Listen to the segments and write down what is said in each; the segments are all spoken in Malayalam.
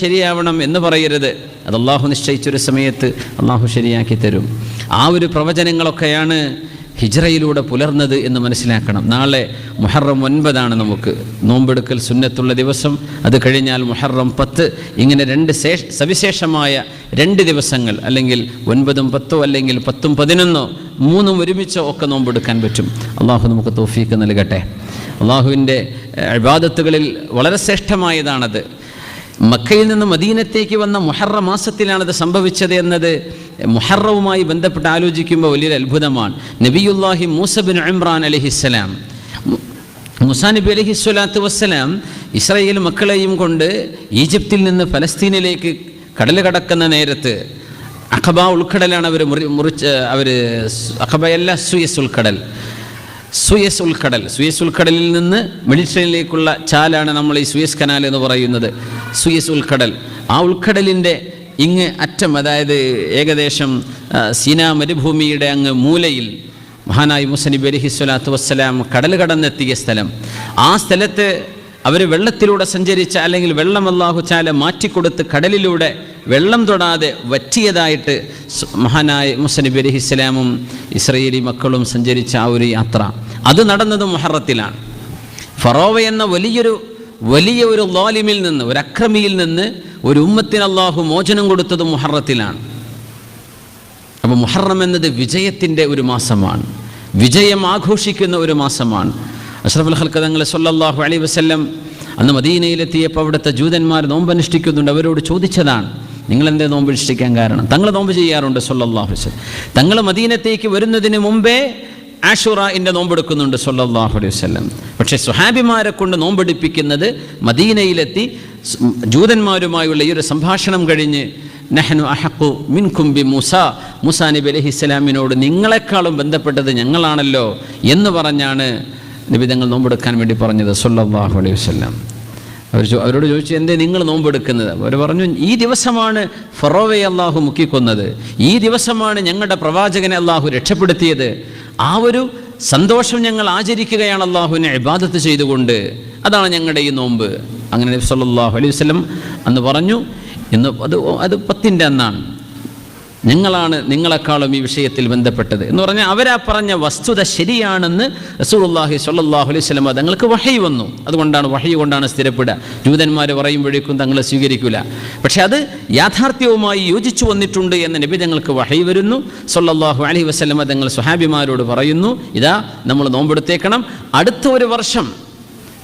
ശരിയാവണം എന്ന് പറയരുത്. അത് അള്ളാഹു നിശ്ചയിച്ചൊരു സമയത്ത് അള്ളാഹു ശരിയാക്കി തരും. ആ ഒരു പ്രവചനങ്ങളൊക്കെയാണ് ഹിജ്റയിലൂടെ പുലർന്നത് എന്ന് മനസ്സിലാക്കണം. നാളെ മുഹറം 9 നമുക്ക് നോമ്പെടുക്കൽ സുന്നത്തുള്ള ദിവസം. അത് കഴിഞ്ഞാൽ മുഹറം 10. ഇങ്ങനെ സവിശേഷമായ 2 ദിവസങ്ങൾ, അല്ലെങ്കിൽ 9ഉം 10 അല്ലെങ്കിൽ 10ഉം 11 3ഉം ഒരുമിച്ചോ ഒക്കെ നോമ്പെടുക്കാൻ പറ്റും. അള്ളാഹു നമുക്ക് തൗഫീക്ക് നൽകട്ടെ. അള്ളാഹുവിൻ്റെ ഇബാദത്തുകളിൽ വളരെ ശ്രേഷ്ഠമായതാണത്. മക്കയിൽ നിന്ന് മദീനത്തേക്ക് വന്ന മുഹറം മാസത്തിലാണത് സംഭവിച്ചത് എന്നത് മുഹറവുമായി ബന്ധപ്പെട്ട് ആലോചിക്കുമ്പോൾ വലിയൊരു അത്ഭുതമാണ്. നബിയുല്ലാഹി മൂസ ബിൻ ഇമ്രാൻ അലൈഹിസ്സലാം, മൂസാ നബി അലൈഹിസ്സലാത്തു വസ്സലാം ഇസ്രായേൽ മക്കളെയും കൊണ്ട് ഈജിപ്തിൽ നിന്ന് ഫലസ്തീനിലേക്ക് കടൽ കടക്കുന്ന നേരത്ത് അഖബ ഉൾക്കടലാണ് അവർ അഖബയല്ല സുയസ് ഉൾക്കടൽ. സുയസ് ഉൾക്കടലിൽ നിന്ന് മെഡിറ്ററേനിയനിലേക്കുള്ള ചാലാണ് നമ്മൾ ഈ സുയസ് കനാൽ എന്ന് പറയുന്നത്. സുയസ് ഉൾക്കടൽ, ആ ഉൾക്കടലിൻ്റെ ഇങ്ങ് അറ്റം, അതായത് ഏകദേശം സീനാ മരുഭൂമിയുടെ അങ്ങ് മൂലയിൽ മഹാനായ മൂസാ നബി അലൈഹിസ്സലാത്തു വസ്സലാം കടൽ കടന്നെത്തിയ സ്ഥലം. ആ സ്ഥലത്ത് അവർ വെള്ളത്തിലൂടെ സഞ്ചരിച്ച, അല്ലെങ്കിൽ വെള്ളം അല്ലാഹു തആല മാറ്റിക്കൊടുത്ത് കടലിലൂടെ വെള്ളം തൊടാതെ വറ്റിയതായിട്ട് മഹാനായ മൂസാ നബി അലൈഹിസ്സലാമും ഇസ്രായേലി മക്കളും സഞ്ചരിച്ച ആ ഒരു യാത്ര, അത് നടന്നത് മുഹറത്തിലാണ്. ഫറോവ എന്ന വലിയ ഒരു ളാലിമിൽ നിന്ന്, ഒരു അക്രമിയിൽ നിന്ന് ഒരു ഉമ്മത്തിന് അല്ലാഹു മോചനം കൊടുത്തത് മുഹറത്തിലാണ്. അപ്പോൾ മുഹറം എന്നത് വിജയത്തിൻ്റെ ഒരു മാസമാണ്, വിജയം ആഘോഷിക്കുന്ന ഒരു മാസമാണ്. അഷ്റഫുൽ ഖൽഖ് തങ്ങൾ സല്ലല്ലാഹു അലൈഹി വസല്ലം അന്ന് മദീനയിലെത്തിയപ്പോൾ അവിടുത്തെ ജൂതന്മാർ നോമ്പനുഷ്ഠിക്കുന്നുണ്ട്. അവരോട് ചോദിച്ചതാണ്, നിങ്ങളെന്തേ നോമ്പനുഷ്ഠിക്കാൻ കാരണം? തങ്ങൾ നോമ്പ് ചെയ്യാറുണ്ട് സല്ലല്ലാഹു അലൈഹി വസല്ലം. തങ്ങൾ മദീനത്തേക്ക് വരുന്നതിന് മുമ്പേ ആഷുറയിൻ്റെ നോമ്പെടുക്കുന്നുണ്ട് സല്ലല്ലാഹു അലൈഹി വസല്ലം. പക്ഷേ സ്വഹാബിമാരെ കൊണ്ട് നോമ്പെടുപ്പിക്കുന്നത് മദീനയിലെത്തി ജൂതന്മാരുമായുള്ള ഈ ഒരു സംഭാഷണം കഴിഞ്ഞ് നഹ്നു അഹഖു മിൻകും ബി മൂസാ നബി അലൈഹിസ്സലാമിനോട് നിങ്ങളെക്കാളും ബന്ധപ്പെട്ടത് ഞങ്ങളാണല്ലോ എന്ന് പറഞ്ഞാണ് നബി തങ്ങൾ നോമ്പെടുക്കാൻ വേണ്ടി പറഞ്ഞത് സല്ലല്ലാഹു അലൈഹി വസല്ലം. അവരോട് ചോദിച്ചു, എന്തേ നിങ്ങൾ നോമ്പെടുക്കുന്നത്? അവർ പറഞ്ഞു, ഈ ദിവസമാണ് ഫറോവയെ അള്ളാഹു മുക്കിക്കൊന്നത്, ഈ ദിവസമാണ് ഞങ്ങളുടെ പ്രവാചകനെ അള്ളാഹു രക്ഷപ്പെടുത്തിയത്. ആ ഒരു സന്തോഷം ഞങ്ങൾ ആചരിക്കുകയാണ് അള്ളാഹുവിനെ ഇബാദത്ത് ചെയ്തുകൊണ്ട്. അതാണ് ഞങ്ങളുടെ ഈ നോമ്പ്. അങ്ങനെ നബി സല്ലല്ലാഹു അലൈഹി വസല്ലം അന്ന് പറഞ്ഞു, ഇന്ന് അത് 10ൻ്റെ അന്നാണ്, ഞങ്ങളാണ് നിങ്ങളെക്കാളും ഈ വിഷയത്തിൽ ബന്ധപ്പെട്ടത് എന്ന് പറഞ്ഞാൽ അവരാ പറഞ്ഞ വസ്തുത ശരിയാണെന്ന് റസൂലുള്ളാഹി സ്വല്ലല്ലാഹു അലൈഹി വസല്ലം തങ്ങൾക്ക് വഹി വന്നു. അതുകൊണ്ടാണ് വഹി കൊണ്ടാണ് സ്ഥിരപ്പെടുക. ജൂതന്മാർ പറയുമ്പോഴേക്കും തങ്ങളെ സ്വീകരിക്കില്ല. പക്ഷെ അത് യാഥാർത്ഥ്യവുമായി യോജിച്ചു വന്നിട്ടുണ്ട് എന്ന് നബി തങ്ങൾക്ക് വഹി വരുന്നു. സ്വല്ലല്ലാഹു അലൈഹി വസല്ലം തങ്ങൾ സ്വഹാബിമാരോട് പറയുന്നു, ഇതാ നമ്മൾ നോമ്പെടുത്തേക്കണം. അടുത്ത ഒരു വർഷം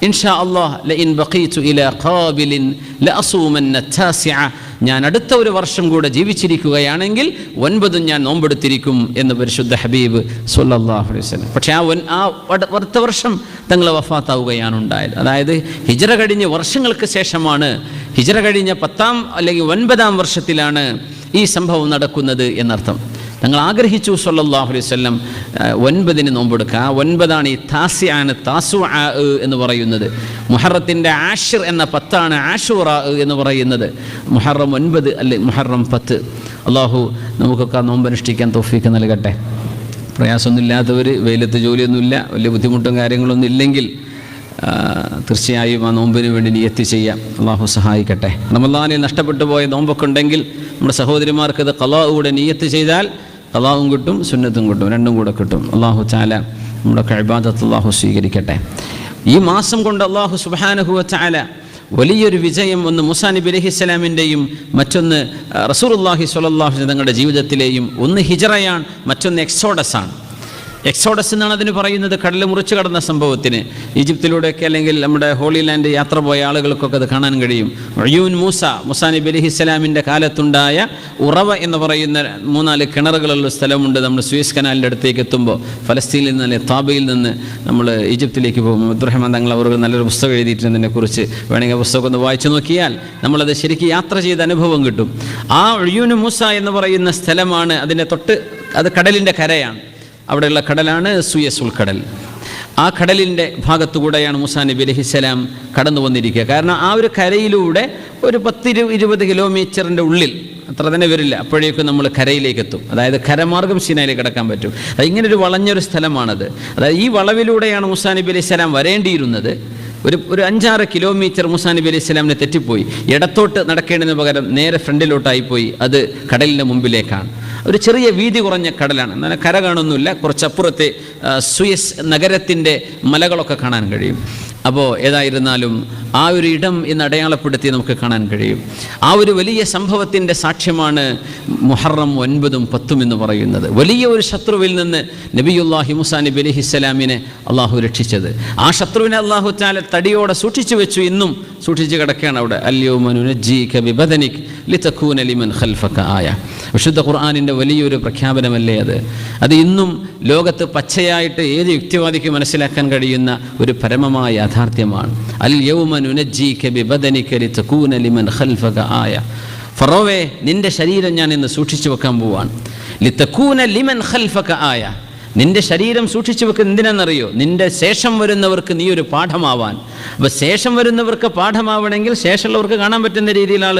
ഇൻഷാ അല്ലാഹ് ലഇൻ ബഖീതു ഇലാ ഖാബിലിൻ ലഅസൂമന്ന താസിഅ, ഞാൻ അടുത്ത ഒരു വർഷം കൂടെ ജീവിച്ചിരിക്കുകയാണെങ്കിൽ 9 ഞാൻ നോമ്പെടുത്തിരിക്കും എന്ന് പരിശുദ്ധ ഹബീബ് സ്വല്ലല്ലാഹു അലൈഹി വസല്ലം. പക്ഷേ അടുത്ത വർഷം തങ്ങൾ വഫാത്താവുകയാണ് ഉണ്ടായത്. അതായത് ഹിജ്റ കഴിഞ്ഞ് വർഷങ്ങൾക്ക് ശേഷമാണ്, ഹിജ്റ കഴിഞ്ഞ 10ാം അല്ലെങ്കിൽ 9ാം വർഷത്തിലാണ് ഈ സംഭവം നടക്കുന്നത് എന്നർത്ഥം. തങ്ങൾ ആഗ്രഹിച്ചു സ്വല്ലല്ലാഹു അലൈഹി വസല്ലം 9 നോമ്പെടുക്കുക. ആ 9 ഈ താസിആണ്, താസുഅ എന്ന് പറയുന്നത്. മുഹറത്തിൻ്റെ ആഷിർ എന്ന 10 ആഷൂറ എന്ന് പറയുന്നത്. മുഹറം 9 അല്ലെ മുഹറം 10. അള്ളാഹു നമുക്കൊക്കെ നോമ്പനുഷ്ഠിക്കാൻ തൗഫീക്ക് നൽകട്ടെ. പ്രയാസമൊന്നുമില്ലാത്തവർ, വെയിലത്ത് ജോലിയൊന്നുമില്ല, വലിയ ബുദ്ധിമുട്ടും കാര്യങ്ങളൊന്നും ഇല്ലെങ്കിൽ തീർച്ചയായും ആ നോമ്പിന് വേണ്ടി നിയത്ത് ചെയ്യാം. അള്ളാഹു സഹായിക്കട്ടെ. റമളാനിൽ നഷ്ടപ്പെട്ടു പോയ നോമ്പൊക്കെ ഉണ്ടെങ്കിൽ നമ്മുടെ സഹോദരിമാർക്ക് ഇത് ഖളാഊടെ നിയത്ത് ചെയ്താൽ ഖളാഉം കിട്ടും, സുന്നത്തും കിട്ടും, രണ്ടും കൂടെ കിട്ടും. അള്ളാഹു തആല നമ്മുടെ ഇബാദത്ത് അള്ളാഹു സ്വീകരിക്കട്ടെ. ഈ മാസം കൊണ്ട് അള്ളാഹു സുബ്ഹാനഹു വ തആല വലിയൊരു വിജയം, ഒന്ന് മൂസാ നബി അലൈഹിസ്സലാമിൻ്റെയും മറ്റൊന്ന് റസൂലുള്ളാഹി സ്വല്ലല്ലാഹു അലൈഹി വസല്ലം തങ്ങളുടെ ജീവിതത്തിലെയും. ഒന്ന് ഹിജ്റയാണ്, മറ്റൊന്ന് എക്സോഡസാണ്. എക്സോഡസ് എന്നാണ് അതിന് പറയുന്നത്, കടൽ മുറിച്ച് കടന്ന സംഭവത്തിന്. ഈജിപ്തിലൂടെയൊക്കെ അല്ലെങ്കിൽ നമ്മുടെ ഹോളി ലാൻഡ് യാത്ര പോയ ആളുകൾക്കൊക്കെ അത് കാണാൻ കഴിയും. ഉയൂൻ മൂസാ നബി അലൈഹിസ്സലാമിൻ്റെ കാലത്തുണ്ടായ ഉറവ എന്ന് പറയുന്ന 3-4 കിണറുകളുള്ള സ്ഥലമുണ്ട്. നമ്മൾ സുയസ് കനാലിൻ്റെ അടുത്തേക്ക് എത്തുമ്പോൾ ഫലസ്തീനിൽ നിന്ന്, താബയിൽ നിന്ന് നമ്മൾ ഈജിപ്തിലേക്ക് പോകും. അബ്ദുറഹ്മാൻ തങ്ങൾ അവർ നല്ലൊരു പുസ്തകം എഴുതിയിട്ടുണ്ട് ഇതിനെക്കുറിച്ച്. വേണമെങ്കിൽ പുസ്തകം ഒന്ന് വായിച്ചു നോക്കിയാൽ നമ്മളത് ശരിക്കും യാത്ര ചെയ്ത അനുഭവം കിട്ടും. ആ ഉയൂൻ മൂസ എന്ന് പറയുന്ന സ്ഥലമാണ്, അതിൻ്റെ അത് കടലിൻ്റെ കരയാണ്. അവിടെയുള്ള കടലാണ് സുയസ് ഉൾക്കടൽ. ആ കടലിൻ്റെ ഭാഗത്തുകൂടെയാണ് മൂസാ നബി അലൈഹിസ്സലാം കടന്നു വന്നിരിക്കുക. കാരണം ആ ഒരു കരയിലൂടെ ഒരു 10-20 കിലോമീറ്ററിൻ്റെ ഉള്ളിൽ, അത്ര തന്നെ വരില്ല, അപ്പോഴേക്കും നമ്മൾ കരയിലേക്ക് എത്തും. അതായത് കരമാർഗം സീനായിലേക്ക് കടക്കാൻ പറ്റും. ഇങ്ങനൊരു വളഞ്ഞൊരു സ്ഥലമാണത്. അതായത് ഈ വളവിലൂടെയാണ് മൂസാ നബി അലൈഹിസ്സലാം വരേണ്ടിയിരുന്നത്. ഒരു 5-6 കിലോമീറ്റർ മൂസാ നബി അലൈഹി സ്വലാമിന് തെറ്റിപ്പോയി. ഇടത്തോട്ട് നടക്കേണ്ടതിന് പകരം നേരെ ഫ്രണ്ടിലോട്ടായിപ്പോയി. അത് കടലിൻ്റെ മുമ്പിലേക്കാണ്. ഒരു ചെറിയ വീതി കുറഞ്ഞ കടലാണ്. എന്നാൽ കര കാണുന്നില്ല. കുറച്ചപ്പുറത്തെ സുയസ് നഗരത്തിൻ്റെ മലകളൊക്കെ കാണാൻ കഴിയും. അപ്പോൾ ഏതായിരുന്നാലും ആ ഒരു ഇടം ഇന്ന് അടയാളപ്പെടുത്തി നമുക്ക് കാണാൻ കഴിയും. ആ ഒരു വലിയ സംഭവത്തിൻ്റെ സാക്ഷ്യമാണ് മുഹറം 9ഉം 10ഉം എന്ന് പറയുന്നത്. വലിയ ഒരു ശത്രുവിൽ നിന്ന് നബിയുല്ലാഹി മൂസാ നബി അലൈഹിസ്സലാമിനെ അള്ളാഹു രക്ഷിച്ചത്. ആ ശത്രുവിനെ അള്ളാഹു തആല തടിയോടെ സൂക്ഷിച്ചു വെച്ചു. ഇന്നും സൂക്ഷിച്ച് കിടക്കുകയാണ് അവിടെ. അൽയൗമ നുനജ്ജീക ബിബദനിക ലിതകൂന ലിമൻ ഖൽഫക ആയ. വിശുദ്ധ ഖുർആനിൻ്റെ വലിയൊരു പ്രഖ്യാപനമല്ലേ അത്? അത് ഇന്നും ലോകത്ത് പച്ചയായിട്ട് ഏത് യുക്തിവാദിക്ക് മനസ്സിലാക്കാൻ കഴിയുന്ന ഒരു പരമമായ യാഥാർത്ഥ്യമാണ്. അൽയൗമ നുനജ്ജീക ബിബദനിക ലിതകൂന ലിമൻ ഖൽഫക ആയ. ഫറോവേ, നിന്റെ ശരീരം ഞാൻ ഇന്ന് സൂക്ഷിച്ചു വെക്കാൻ പോവാണ്. ലിതകൂന ലിമൻ ഖൽഫക ആയ. നിന്റെ ശരീരം സൂക്ഷിച്ചു വെക്കുന്നത് എന്തിനാണെന്നറിയോ? നിന്റെ ശേഷം വരുന്നവർക്ക് നീ ഒരു പാഠമാവാൻ. അപ്പോൾ ശേഷം വരുന്നവർക്ക് പാഠമാവണമെങ്കിൽ ശേഷമുള്ളവർക്ക് കാണാൻ പറ്റുന്ന രീതിയിൽ ആൾ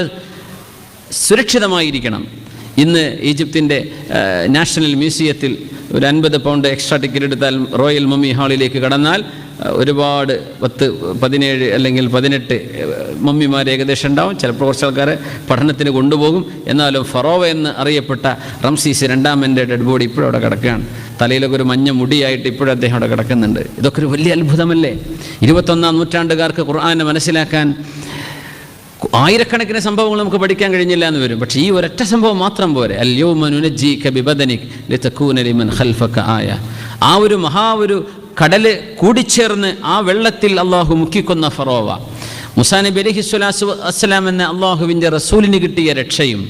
സുരക്ഷിതമായിരിക്കണം. ഇന്ന് ഈജിപ്തിൻ്റെ നാഷണൽ മ്യൂസിയത്തിൽ ഒരു 50 പൗണ്ട് എക്സ്ട്രാ ടിക്കറ്റ് എടുത്താൽ റോയൽ മമ്മി ഹാളിലേക്ക് കടന്നാൽ ഒരുപാട് 10, 17 അല്ലെങ്കിൽ 18 മമ്മിമാർ ഏകദേശം ഉണ്ടാവും. ചിലപ്പോൾ കുറച്ച് ആൾക്കാർ പഠനത്തിന് കൊണ്ടുപോകും. എന്നാലും ഫറോവ എന്ന് അറിയപ്പെട്ട റംസീസ് 2ാമൻ്റെ ഡെഡ് ബോഡി ഇപ്പോഴും അവിടെ കിടക്കുകയാണ്. തലയിലൊക്കെ ഒരു മഞ്ഞ മുടിയായിട്ട് ഇപ്പോഴും അദ്ദേഹം അവിടെ കിടക്കുന്നുണ്ട്. ഇതൊക്കെ ഒരു വലിയ അത്ഭുതമല്ലേ? 21ാം നൂറ്റാണ്ടുകാർക്ക് ഖുർആനെ മനസ്സിലാക്കാൻ ആയിരക്കണക്കിന് സംഭവങ്ങൾ നമുക്ക് പഠിക്കാൻ കഴിഞ്ഞില്ല എന്ന് വരും. പക്ഷേ ഈ ഒരൊറ്റ സംഭവം മാത്രം പോരെ. അൽയൗമ നുനജ്ജീക ബിബദനിക ലിതകൂന ലിമൻ ഖൽഫക ആയ. ആ ഒരു കടല് കൂടിച്ചേർന്ന് ആ വെള്ളത്തിൽ അള്ളാഹു മുക്കിക്കൊന്ന ഫറോവ, മൂസാ നബി അലൈഹിസ്സലാത്തു വസ്സലാം എന്ന അള്ളാഹുവിൻ്റെ റസൂലിന് കിട്ടിയ രക്ഷയും,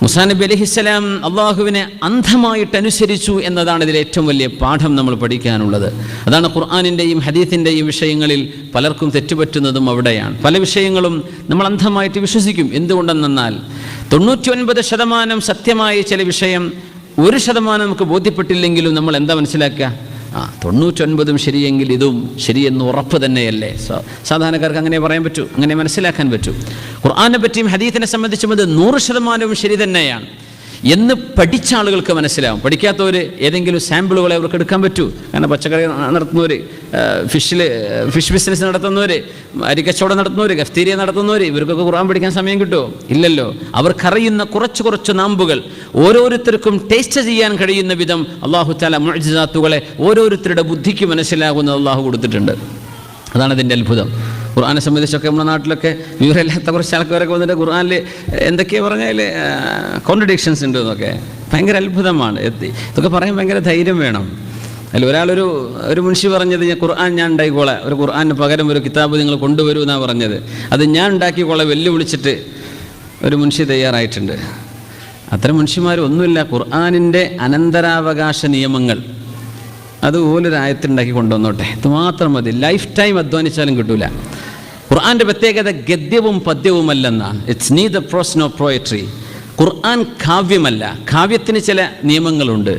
മൂസാ നബി അലൈഹിസ്സലാം അള്ളാഹുവിനെ അന്ധമായിട്ട് അനുസരിച്ചു എന്നതാണ് ഇതിലെ ഏറ്റവും വലിയ പാഠം നമ്മൾ പഠിക്കാനുള്ളത്. അതാണ് ഖുർആനിൻ്റെയും ഹദീസിൻ്റെയും വിഷയങ്ങളിൽ പലർക്കും തെറ്റുപറ്റുന്നതും അവിടെയാണ്. പല വിഷയങ്ങളും നമ്മൾ അന്ധമായിട്ട് വിശ്വസിക്കും. എന്തുകൊണ്ടെന്നാൽ 99% സത്യമായ ചില വിഷയം 1% നമുക്ക് ബോധ്യപ്പെട്ടില്ലെങ്കിലും നമ്മൾ എന്താ മനസ്സിലാക്കുക? 99 ശരിയെങ്കിൽ ഇതും ശരിയെന്ന് ഉറപ്പ് തന്നെയല്ലേ? സാധാരണക്കാർക്ക് അങ്ങനെ പറയാൻ പറ്റൂ, അങ്ങനെ മനസ്സിലാക്കാൻ പറ്റൂ. ഖുർആനെ പറ്റിയും ഹദീസിനെ സംബന്ധിച്ചും അത് 100% ശരി തന്നെയാണ് എന്ന് പഠിച്ച ആളുകൾക്ക് മനസ്സിലാവും. പഠിക്കാത്തവർ ഏതെങ്കിലും സാമ്പിളുകളെ അവർക്ക് എടുക്കാൻ പറ്റൂ. കാരണം പച്ചക്കറി നടത്തുന്നവർ, ഫിഷ് ബിസിനസ് നടത്തുന്നവർ, അരിക്കച്ചവടം നടത്തുന്നവർ, കഫ്തീരിയ നടത്തുന്നവർ, ഇവർക്കൊക്കെ ഖുർആൻ പഠിക്കാൻ സമയം കിട്ടുമോ? ഇല്ലല്ലോ. അവർക്കറിയുന്ന കുറച്ച് നാമ്പുകൾ ഓരോരുത്തർക്കും ടേസ്റ്റ് ചെയ്യാൻ കഴിയുന്ന വിധം അല്ലാഹു തആല മുഅ്ജിസാത്തുകളെ ഓരോരുത്തരുടെ ബുദ്ധിക്ക് മനസ്സിലാകുന്നത് അല്ലാഹു കൊടുത്തിട്ടുണ്ട്. അതാണ് അതിൻ്റെ അത്ഭുതം. ഖുർആനെ സംബന്ധിച്ചൊക്കെ നമ്മുടെ നാട്ടിലൊക്കെ വിവരമില്ലാത്ത കുറച്ച് ആൾക്കാരൊക്കെ വന്നിട്ട് ഖുർആനിൽ എന്തൊക്കെയാണ് പറഞ്ഞാൽ കോൺട്രഡിക്ഷൻസ് ഉണ്ട് എന്നൊക്കെ. ഭയങ്കര അത്ഭുതമാണ്. ഇതൊക്കെ പറയാൻ ഭയങ്കര ധൈര്യം വേണം. അതിൽ ഒരു മുൻഷി പറഞ്ഞത്, ഖുർആൻ ഞാൻ ഉണ്ടാക്കിക്കോളാം, ഒരു ഖുർആന് പകരം ഒരു കിതാബ് നിങ്ങൾ കൊണ്ടുവരൂ എന്നാണ് പറഞ്ഞത്. അത് ഞാൻ ഉണ്ടാക്കിക്കോളാം വെല്ലുവിളിച്ചിട്ട് ഒരു മുൻഷി തയ്യാറായിട്ടുണ്ട്. അത്തരം മുൻഷിമാരൊന്നുമില്ല. ഖുർആനിൻ്റെ അനന്തരാവകാശ നിയമങ്ങൾ അതുപോലൊരു ആയത്തുണ്ടാക്കി കൊണ്ടുവന്നോട്ടെ, ഇത് മാത്രം മതി. ലൈഫ് ടൈം അധ്വാനിച്ചാലും കിട്ടൂല. ഖുർആൻ്റെ പ്രത്യേകത ഗദ്യവും പദ്യവുമല്ലെന്നാണ്. It's neither prose no poetry. ഖുർആൻ കാവ്യമല്ല. കാവ്യത്തിന് ചില നിയമങ്ങളുണ്ട്,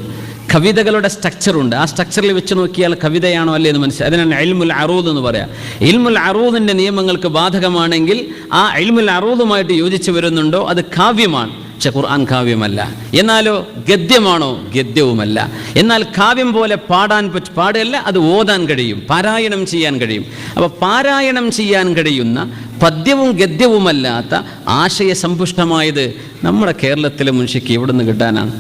കവിതകളുടെ സ്ട്രക്ചറുണ്ട്. ആ സ്ട്രക്ചറിൽ വെച്ച് നോക്കിയാൽ കവിതയാണോ അല്ലേ എന്ന് മനസ്സിലായി. അതിനാണ് ഇൽമുൽ അറൂദ് എന്ന് പറയാം. ഇൽമുൽ അറൂദിൻ്റെ നിയമങ്ങൾക്ക് ബാധകമാണെങ്കിൽ ആ ഇൽമുൽ അറൂദുമായിട്ട് യോജിച്ച് വരുന്നുണ്ടോ അത് കാവ്യമാണ്. പക്ഷെ ഖുർആൻ കാവ്യമല്ല. എന്നാലോ ഗദ്യമാണോ? ഗദ്യവുമല്ല. എന്നാൽ കാവ്യം പോലെ പാടല്ല, അത് ഓതാൻ കഴിയും, പാരായണം ചെയ്യാൻ കഴിയും. അപ്പോൾ പാരായണം ചെയ്യാൻ കഴിയുന്ന പദ്യവും ഗദ്യവുമല്ലാത്ത ആശയസമ്പുഷ്ടമായത് നമ്മുടെ കേരളത്തിലെ മുൻഷിക്ക് എവിടെ നിന്ന് കിട്ടാനാണ്?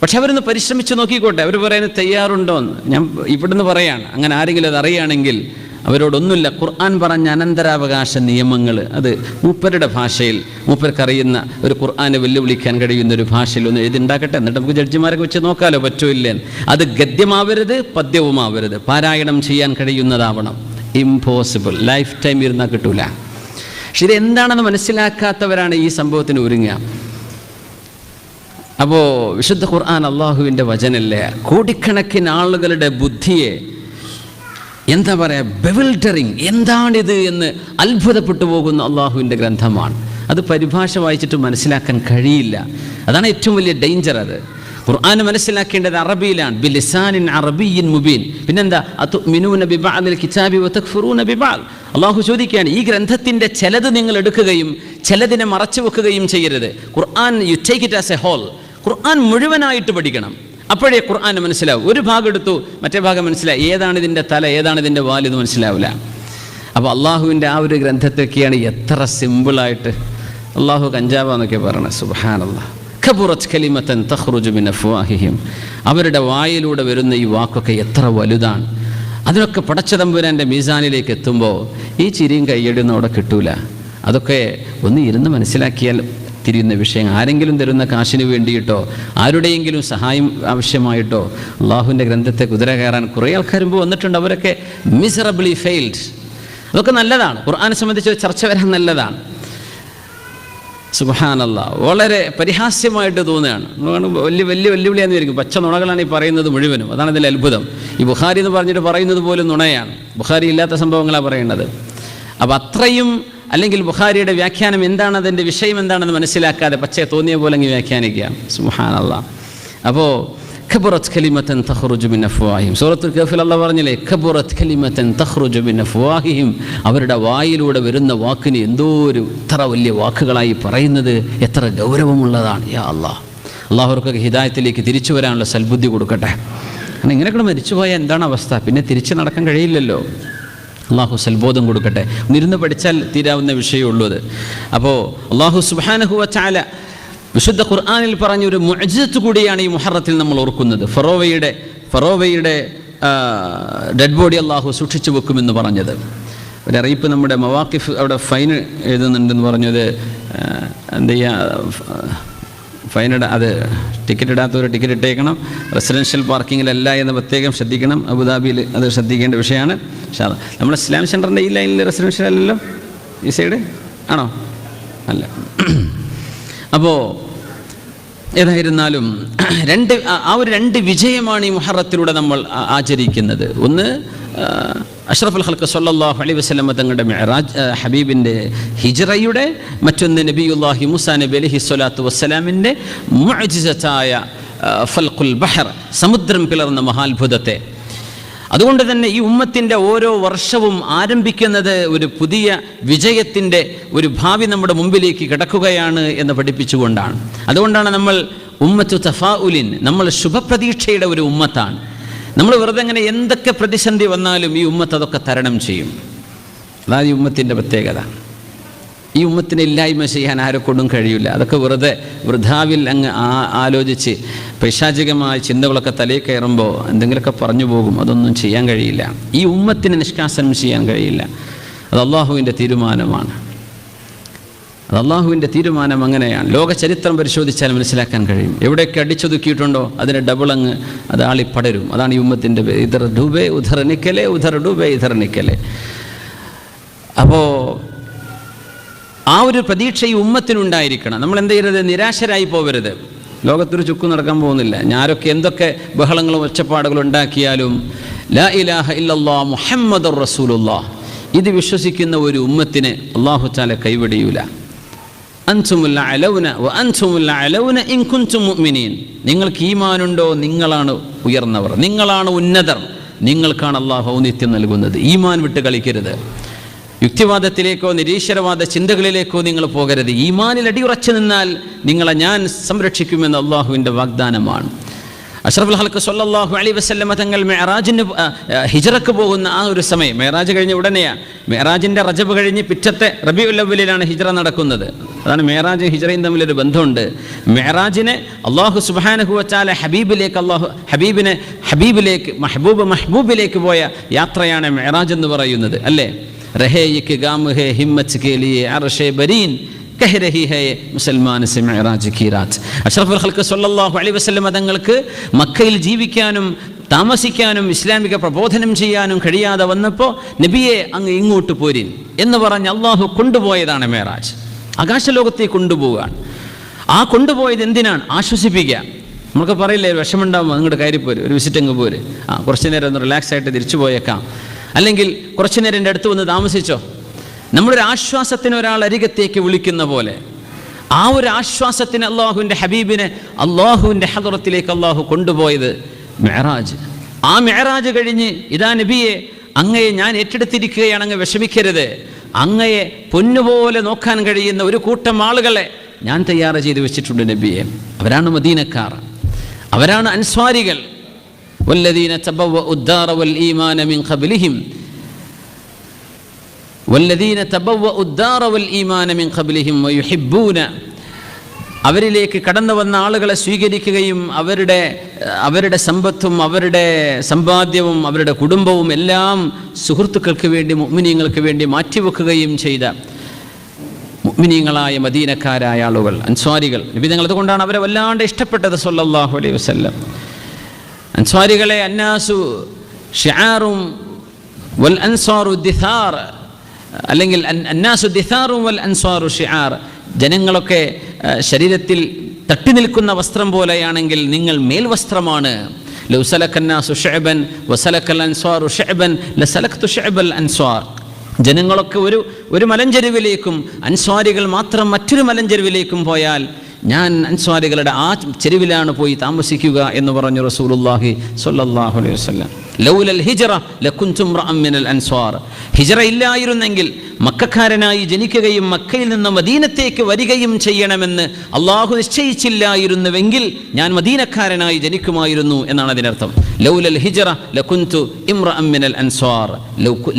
പക്ഷെ അവരൊന്ന് പരിശ്രമിച്ച് നോക്കിക്കോട്ടെ. അവർ പറയുന്നത് തയ്യാറുണ്ടോ എന്ന് ഞാൻ ഇവിടുന്ന് പറയാണ്. അങ്ങനെ ആരെങ്കിലും അത് അറിയുകയാണെങ്കിൽ അവരോടൊന്നുമില്ല. ഖുർആൻ പറഞ്ഞ അനന്തരാവകാശ നിയമങ്ങൾ അത് മൂപ്പരുടെ ഭാഷയിൽ, മൂപ്പർക്കറിയുന്ന ഒരു ഖുർആനെ വെല്ലുവിളിക്കാൻ കഴിയുന്ന ഒരു ഭാഷയിൽ ഒന്ന് എഴുതിണ്ടാക്കട്ടെ. എന്നിട്ട് നമുക്ക് ജഡ്ജിമാരൊക്കെ വെച്ച് നോക്കാമല്ലോ പറ്റോ ഇല്ലേന്ന്. അത് ഗദ്യമാവരുത്, പദ്യവുമാവരുത്, പാരായണം ചെയ്യാൻ കഴിയുന്നതാവണം. ഇംപോസിബിൾ. ലൈഫ് ടൈം ഇരുന്നാൽ കിട്ടൂല. പക്ഷെ ഇതെന്താണെന്ന് മനസ്സിലാക്കാത്തവരാണ് ഈ സംഭവത്തിന് ഒരുങ്ങുക. അപ്പോൾ വിശുദ്ധ ഖുർആൻ അള്ളാഹുവിൻ്റെ വചനല്ലേ, കോടിക്കണക്കിന് ആളുകളുടെ ബുദ്ധിയെ എന്താ പറയുക, ബെവിൽഡറിങ്, എന്താണിത് എന്ന് അത്ഭുതപ്പെട്ടു പോകുന്ന അള്ളാഹുവിൻ്റെ ഗ്രന്ഥമാണ്. അത് പരിഭാഷ വായിച്ചിട്ട് മനസ്സിലാക്കാൻ കഴിയില്ല. അതാണ് ഏറ്റവും വലിയ ഡേഞ്ചർ. അത് ഖുർആൻ മനസ്സിലാക്കേണ്ടത് അറബിയിലാണ്, ബിലിസാനിൻ അറബിയ്യിൻ മുബീൻ. പിന്നെന്താ, അതുമിനൂന ബിബഅദിൽ കിതാബി വതക്ഫുറൂന ബിബഅദ്. അള്ളാഹു ചോദിക്കുകയാണ്, ഈ ഗ്രന്ഥത്തിൻ്റെ ചിലത് നിങ്ങൾ എടുക്കുകയും ചിലതിനെ മറച്ചു വെക്കുകയും ചെയ്യരുത്. ഖുർആൻ you take it as a whole. ഖുർആൻ മുഴുവനായിട്ട് പഠിക്കണം. അപ്പോഴേ ഖുർആൻ മനസ്സിലാവും. ഒരു ഭാഗം എടുത്തു മറ്റേ ഭാഗം മനസ്സിലായി, ഏതാണ് ഇതിൻ്റെ തല ഏതാണ് ഇതിൻ്റെ വാല് ഇത് മനസ്സിലാവില്ല. അപ്പോൾ അള്ളാഹുവിൻ്റെ ആ ഒരു ഗ്രന്ഥത്തൊക്കെയാണ് എത്ര സിമ്പിളായിട്ട് അള്ളാഹു കഞ്ചാവാന്നൊക്കെ പറയണത്. സുബ്ഹാനല്ലാഹ്. കബുറത്ത് കലിമത്തൻ തഖ്റുജു മിൻ അഫ്വാഹിഹിം. അവരുടെ വായിലൂടെ വരുന്ന ഈ വാക്കൊക്കെ എത്ര വലുതാണ്. അതിനൊക്കെ പടച്ചതമ്പുരാൻ്റെ മീസാനിലേക്ക് എത്തുമ്പോൾ ഈ ചിരിയും കയ്യടിയൊന്നും അവിടെ കിട്ടൂല. അതൊക്കെ ഒന്ന് ഇരുന്ന് മനസ്സിലാക്കിയാൽ തിരിയുന്ന വിഷയം. ആരെങ്കിലും തരുന്ന കാശിന് വേണ്ടിയിട്ടോ ആരുടെയെങ്കിലും സഹായം ആവശ്യമായിട്ടോ അള്ളാഹുവിൻ്റെ ഗ്രന്ഥത്തെ കുതിര കയറാൻ കുറേ ആൾക്കാർ മുമ്പ് വന്നിട്ടുണ്ട്. അവരൊക്കെ മിസറബിളി ഫെയിൽഡ്. അതൊക്കെ നല്ലതാണ്. ഖുർആനെ സംബന്ധിച്ച് ചർച്ച വരാൻ നല്ലതാണ്. സുബ്ഹാനല്ലാഹ്. വളരെ പരിഹാസ്യമായിട്ട് തോന്നുകയാണ്. വലിയ വെല്ലുവിളിയാന്ന് വിചാരിക്കും. പച്ച നുണകളാണ് ഈ പറയുന്നത് മുഴുവനും. അതാണ് ഇതിൽ അത്ഭുതം. ഈ ബുഖാരി എന്ന് പറഞ്ഞിട്ട് പറയുന്നത് പോലും നുണയാണ്. ബുഖാരി ഇല്ലാത്ത സംഭവങ്ങളാണ് പറയുന്നത്. അപ്പോൾ അത്രയും, അല്ലെങ്കിൽ ബുഖാരിയുടെ വ്യാഖ്യാനം എന്താണ്, അതിൻ്റെ വിഷയം എന്താണെന്ന് മനസ്സിലാക്കാതെ പച്ചയെ തോന്നിയ പോലെ അങ്ങ് വ്യാഖ്യാനിക്കുക. സുബ്ഹാനല്ലാഹ്. അപ്പോൾ കബുറത്ത് കലിമത്തൻ തഖ്റുജു മിൻ അഫ്വാഹിഹിം. സൂറത്തുൽ കഹ്ഫിൽ അല്ലാഹ് പറഞ്ഞില്ലേ, കബുറത്ത് കലിമത്തൻ തഖ്റുജു മിൻ അഫ്വാഹിഹിം. അവരുടെ വായിലൂടെ വരുന്ന വാക്കിന് എന്തോ ഒരു ഇത്ര വലിയ വാക്കുകളായി പറയുന്നത് എത്ര ഗൗരവമുള്ളതാണ്. യാ അല്ലാഹ്. അള്ളാഹു അവർക്കൊക്കെ ഹിദായത്തിലേക്ക് തിരിച്ചു വരാനുള്ള സൽബുദ്ധി കൊടുക്കട്ടെ. കാരണം ഇങ്ങനെയൊക്കെ മരിച്ചുപോയാൽ എന്താണ് അവസ്ഥ? പിന്നെ തിരിച്ചു നടക്കാൻ കഴിയില്ലല്ലോ. അള്ളാഹു സൽബോധം കൊടുക്കട്ടെ. ഇരുന്ന് പഠിച്ചാൽ തീരാവുന്ന വിഷയമുള്ളൂ അത്. അപ്പോൾ അള്ളാഹു സുബ്ഹാനഹു വ തആല വിശുദ്ധ ഖുർആനിൽ പറഞ്ഞൊരു മുഅ്ജിസത്ത് കൂടിയാണ് ഈ മുഹറത്തിൽ നമ്മൾ ഓർക്കുന്നത്. ഫറോവയുടെ ഡെഡ് ബോഡി അള്ളാഹു സൂക്ഷിച്ചു വെക്കുമെന്ന് പറഞ്ഞത്. ഒരറിയിപ്പ് നമ്മുടെ മവാഖിഫ് അവിടെ ഫൈൻ എഴുതുന്നുണ്ടെന്ന് പറഞ്ഞത്. എന്ത് ചെയ്യുക, ഫൈനിട അത് ടിക്കറ്റ് ഇടാത്തവർ ടിക്കറ്റ് ഇട്ടേക്കണം. റെസിഡൻഷ്യൽ പാർക്കിങ്ങിലല്ല എന്ന് പ്രത്യേകം ശ്രദ്ധിക്കണം. അബുദാബിയിൽ അത് ശ്രദ്ധിക്കേണ്ട വിഷയമാണ്. നമ്മുടെ ഇസ്ലാം സെൻറ്ററിൻ്റെ ഈ ലൈനിൽ റെസിഡൻഷ്യൽ അല്ലല്ലോ. ഈ സൈഡ് ആണോ? അല്ല. അപ്പോൾ ഏതായിരുന്നാലും രണ്ട് വിജയമാണ് ഈ മുഹറത്തിലൂടെ നമ്മൾ ആചരിക്കുന്നത്. ഒന്ന് അഷ്റഫുൽ ഖൽഖ് സ്വല്ലല്ലാഹു അലൈഹി വസല്ലം തങ്ങളുടെ മിഅ്റാജ്, ഹബീബിൻ്റെ ഹിജ്റയുടെ, മറ്റൊന്ന് നബിയുല്ലാഹി മൂസാ നബി അലൈഹി സ്വലാത്തു വസ്സലാമിൻ്റെ മുഅ്ജിസത്തായ ഫൽഖുൽ ബഹർ, സമുദ്രം പിളർന്ന മഹാത്ഭുതത്തെ. അതുകൊണ്ട് തന്നെ ഈ ഉമ്മത്തിൻ്റെ ഓരോ വർഷവും ആരംഭിക്കുന്നത് ഒരു പുതിയ വിജയത്തിൻ്റെ ഒരു ഭാവി നമ്മുടെ മുമ്പിലേക്ക് കിടക്കുകയാണ് എന്ന് പഠിപ്പിച്ചുകൊണ്ടാണ്. അതുകൊണ്ടാണ് നമ്മൾ ഉമ്മത്തു തഫാഉലിൻ, നമ്മൾ ശുഭപ്രതീക്ഷയുടെ ഒരു ഉമ്മത്താണ്. നമ്മൾ വെറുതെ അങ്ങനെ എന്തൊക്കെ പ്രതിസന്ധി വന്നാലും ഈ ഉമ്മത്ത് അതൊക്കെ തരണം ചെയ്യും. അതാണ് ഈ ഉമ്മത്തിൻ്റെ പ്രത്യേകത. ഈ ഉമ്മത്തിനെ ഇല്ലായ്മ ചെയ്യാൻ ആരെക്കൊണ്ടും കഴിയില്ല. അതൊക്കെ വെറുതെ വൃഥാവിൽ അങ്ങ് ആലോചിച്ച് പൈശാചികമായ ചിന്തകളൊക്കെ തലയിൽ കയറുമ്പോൾ എന്തെങ്കിലുമൊക്കെ പറഞ്ഞു പോകും. അതൊന്നും ചെയ്യാൻ കഴിയില്ല. ഈ ഉമ്മത്തിനെ നിഷ്കാസനം ചെയ്യാൻ കഴിയില്ല. അത് അള്ളാഹുവിൻ്റെ തീരുമാനമാണ്. അത് അള്ളാഹുവിൻ്റെ തീരുമാനം അങ്ങനെയാണ്. ലോക ചരിത്രം പരിശോധിച്ചാൽ മനസ്സിലാക്കാൻ കഴിയും. എവിടെയൊക്കെ അടിച്ചൊതുക്കിയിട്ടുണ്ടോ അതിന് ഡബിൾ അങ്ങ് അത് ആളിപ്പടരും. അതാണ് ഈ ഉമ്മത്തിൻ്റെ ഇധർ ഡൂബേ ഉധർ നിക്കലെ, ഉധർ ഡൂബേ ഇധർ നിക്കലെ. അപ്പോൾ ആ ഒരു പ്രതീക്ഷ ഈ ഉമ്മത്തിനുണ്ടായിരിക്കണം. നമ്മൾ എന്ത് ചെയ്യരുത്, നിരാശരായി പോകരുത്. ലോകത്തൊരു ചുക്കും നടക്കാൻ പോകുന്നില്ല. ഞാനൊക്കെ എന്തൊക്കെ ബഹളങ്ങളും ഒച്ചപ്പാടുകളും ഉണ്ടാക്കിയാലും ലാ ഇലാഹ ഇല്ലല്ലാഹ് മുഹമ്മദുർ റസൂലുള്ളാഹ്, ഇത് വിശ്വസിക്കുന്ന ഒരു ഉമ്മത്തിനെ അല്ലാഹു തആല കൈവിടിയൂല. അൻതുമുൽ അലൗന വ അൻതുമുൽ അലൗന ഇൻ കുൻതും മുഅ്മിനീൻ. നിങ്ങൾക്ക് ഈമാനുണ്ടോ, നിങ്ങളാണ് ഉയർന്നവർ, നിങ്ങളാണ് ഉന്നതർ, നിങ്ങൾക്കാണ് അല്ലാഹു ഔന്നിത്യം നൽകുന്നത്. ഈമാൻ വിട്ട് കളിക്കരുത്. യുക്തിവാദത്തിലേക്കോ നിരീശ്വരവാദ ചിന്തകളിലേക്കോ നിങ്ങൾ പോകരുത്. ഈമാനിൽ അടിയുറച്ചു നിന്നാൽ നിങ്ങളെ ഞാൻ സംരക്ഷിക്കുമെന്ന് അള്ളാഹുവിൻ്റെ വാഗ്ദാനമാണ്. അഷ്റഫുൽ ഖൽഖ് സ്വല്ലല്ലാഹു അലൈഹി വസല്ലം തങ്ങൾ മിഅ്റാജിന് ഹിജ്റക്ക് പോകുന്ന ആ ഒരു സമയം, മിഅ്റാജ് കഴിഞ്ഞ ഉടനെയാണ്. മിഅ്റാജിൻ്റെ റജബ് കഴിഞ്ഞ് പിറ്റത്തെ റബീഉൽ അവ്വലിലാണ് ഹിജ്റ നടക്കുന്നത്. അതാണ് മിഅ്റാജും ഹിജ്റയും തമ്മിലൊരു ബന്ധമുണ്ട്. മിഅ്റാജിനെ അല്ലാഹു സുബ്ഹാനഹു വ തആല ഹബീബിലേക്ക് മഹ്ബൂബിലേക്ക് പോയ യാത്രയാണ് മിഅ്റാജ് എന്ന് പറയുന്നത്, അല്ലേ? रहे ये गाम है हिम्मत के लिए अर्शे बरीन कह रही है मुसलमान से मिअराज की रात. അഷ്റഫുൽ ഖൽഖ് സ്വല്ലല്ലാഹു അലൈഹി വസല്ലം തങ്ങൾക്ക് മക്കയിൽ ജീവിക്കാനും താമസിക്കാനും ഇസ്ലാമിക പ്രബോധനം ചെയ്യാനും കഴിയാതെ വന്നപ്പോൾ നബിയെ അങ്ങ് ഇങ്ങോട്ട് പോരിൻ എന്ന് പറഞ്ഞ് അള്ളാഹു കൊണ്ടുപോയതാണ് മിഅ്റാജ്. ആകാശലോകത്തേക്ക് കൊണ്ടുപോവുകയാണ്. ആ കൊണ്ടുപോയത് എന്തിനാണ്? ആശ്വസിപ്പിക്കുക. നമുക്ക് പറയില്ലേ, വിഷമുണ്ടാകുമ്പോൾ നിങ്ങളുടെ കയറിപ്പോര്, ഒരു വിസിറ്റ് അങ്ങ് പോര്, കുറച്ച് നേരം ഒന്ന് റിലാക്സ് ആയിട്ട് തിരിച്ചു പോയേക്കാം, അല്ലെങ്കിൽ കുറച്ചു നേരം എൻ്റെ അടുത്ത് വന്ന് താമസിച്ചോ. നമ്മളൊരു ആശ്വാസത്തിന് ഒരാൾ അരികത്തേക്ക് വിളിക്കുന്ന പോലെ ആ ഒരു ആശ്വാസത്തിന് അള്ളാഹുവിൻ്റെ ഹബീബിനെ അള്ളാഹുവിൻ്റെ ഹദറത്തിലേക്ക് അള്ളാഹു കൊണ്ടുപോയത് മിഅ്റാജ്. ആ മിഅ്റാജ് കഴിഞ്ഞ് ഇതാ നബിയെ അങ്ങയെ ഞാൻ ഏറ്റെടുത്തിരിക്കുകയാണ്, അങ്ങ് വിഷമിക്കരുത്, അങ്ങയെ പൊന്നുപോലെ നോക്കാൻ കഴിയുന്ന ഒരു കൂട്ടം ആളുകളെ ഞാൻ തയ്യാറ് ചെയ്ത് വെച്ചിട്ടുണ്ട് നബിയെ. അവരാണ് മദീനക്കാർ, അവരാണ് അൻസ്വാരികൾ. والذين تبوأوا الدار والإيمان من قبلهم വല്ലദീന തബവ്വഉ الدار والإيمان من قبلهم ويحبون അവരിലേക്ക് കടന്നു വന്ന ആളുകളെ സ്വീകരിക്കുകയും അവരുടെ സമ്പത്തും അവരുടെ സമ്പാദ്യവും അവരുടെ കുടുംബവും എല്ലാം സുഹൃത്തുക്കൾക്ക് വേണ്ടി മുഅ്മിനീങ്ങൾക്ക് വേണ്ടി മാറ്റിവെക്കുകയും ചെയ്ത മുഅ്മിനീങ്ങളായ മദീനക്കാരായ ആളുകൾ, അൻസ്വാരികൾ. നബി തങ്ങൾ അതുകൊണ്ടാണ് അവരെ വല്ലാണ്ട് ഇഷ്ടപ്പെട്ടത് സല്ലല്ലാഹു അലൈഹി വസല്ലം. അൻസ്വാരികളെ അന്നാസു ഷിആറും വൽ അൻസാറു ദിഥാർ, അല്ലെങ്കിൽ അന്നാസു ദിഥാറും വൽ അൻസാറു ഷിആർ. ജനങ്ങളൊക്കെ ശരീരത്തിൽ തട്ടി നിൽക്കുന്ന വസ്ത്രം പോലെയാണെങ്കിൽ നിങ്ങൾ മേൽവസ്ത്രമാണ്. ലൗ സലക്കന്നാസു ശഅബൻ വസലക്കൽ അൻസാറു ശഅബൻ ലസലക്തു ശഅബൽ അൻസാർ. ജനങ്ങളൊക്കെ ഒരു മലഞ്ചെരുവിലേക്കും അൻസ്വാരികൾ മാത്രം മറ്റൊരു മലഞ്ചെരുവിലേക്കും പോയാൽ ഞാൻ അൻസ്വാരികളുടെ ആ ചെരുവിലാണ് പോയി താമസിക്കുക എന്ന് പറഞ്ഞു റസൂലുള്ളാഹി സ്വല്ലല്ലാഹു അലൈഹി വസല്ലം. ലൗലൽ ഹിജ്റ ലകുൻതു ഇംറഅൻ മിനൽ അൻസ്വാർ. ഹിജ്റ ഇല്ലായിരുന്നെങ്കിൽ മക്കക്കാരനായി ജനിക്കുകയും മക്കയിൽ നിന്ന് മദീനത്തേക്ക് വരികയും ചെയ്യണമെന്ന് അള്ളാഹു നിശ്ചയിച്ചില്ലായിരുന്നുവെങ്കിൽ ഞാൻ മദീനക്കാരനായി ജനിക്കുമായിരുന്നു എന്നാണ് അതിനർത്ഥം. ലൗലൽ ഹിജ്റ ലകുൻതു ഇംറഅൻ മിനൽ അൻസ്വാർ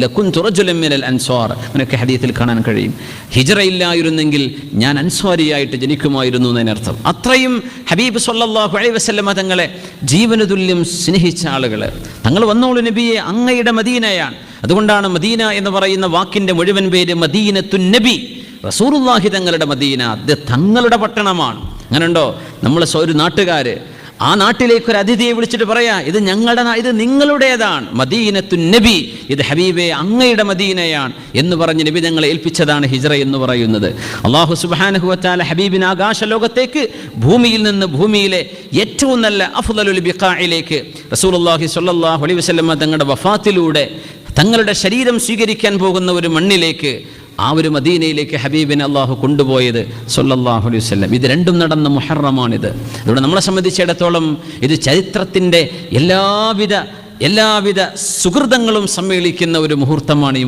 ലകുൻതു റജുലൻ മിനൽ അൻസ്വാർ. അങ്ങനെയൊക്കെ ഹദീസിൽ കാണാൻ കഴിയും. ഹിജ്റ ഇല്ലായിരുന്നെങ്കിൽ ഞാൻ അൻസ്വാരിയായിട്ട് ജനിക്കുമായിരുന്നു എന്നതിനർത്ഥം. അത്രയും ഹബീബ് സ്വല്ലല്ലാഹു അലൈഹി വസല്ലമ തങ്ങളെ ജീവന് തുല്യം സ്നേഹിച്ച ആളുകൾ. തങ്ങൾ വന്നോളൂ നബിയെ, അങ്ങയുടെ മദീനയാണ്. അതുകൊണ്ടാണ് മദീന എന്ന് പറയുന്ന വാക്കിൻ്റെ മുഴുവൻ പേര് മദീനത്തുൻ നബി. റസൂലുള്ളാഹി തങ്ങളുടെ മദീന, അത് തങ്ങളുടെ പട്ടണമാണ്. അങ്ങനെയുണ്ടോ? നമ്മൾ ഒരു നാട്ടുകാർ ആ നാട്ടിലേക്ക് ഒരു അതിഥിയെ വിളിച്ചിട്ട് പറയാ, ഇത് ഇത് നിങ്ങളുടേതാണ്, മദീനത്തുൻ നബി, ഇത് ഹബീബെ അങ്ങയുടെ മദീനയാണ് എന്ന് പറഞ്ഞ് നബി ഞങ്ങളെ ഏൽപ്പിച്ചതാണ് ഹിജ്റ എന്ന് പറയുന്നത്. അല്ലാഹു സുബ്ഹാനഹു വ തആല ഹബീബിനെ ആകാശ ലോകത്തേക്ക്, ഭൂമിയിൽ നിന്ന് ഭൂമിയിലെ ഏറ്റവും നല്ല അഫ്ളലുൽ ബിഖാഇലേക്ക് റസൂലുള്ളാഹി സ്വല്ലല്ലാഹു അലൈഹി വസല്ലം തങ്ങളുടെ വഫാത്തിലൂടെ തങ്ങളുടെ ശരീരം സ്വീകരിക്കാൻ പോകുന്ന ഒരു മണ്ണിലേക്ക്, ആ ഒരു മദീനയിലേക്ക് ഹബീബിനെ അള്ളാഹു കൊണ്ടുപോയത് സ്വല്ലല്ലാഹു അലൈഹി വസല്ലം. ഇത് രണ്ടും നടന്ന മുഹറമാണിത്. അതുകൊണ്ട് നമ്മളെ സംബന്ധിച്ചിടത്തോളം ഇത് ചരിത്രത്തിൻ്റെ എല്ലാവിധ സുഹൃതങ്ങളും സമ്മേളിക്കുന്ന ഒരു മുഹൂർത്തമാണ് ഈ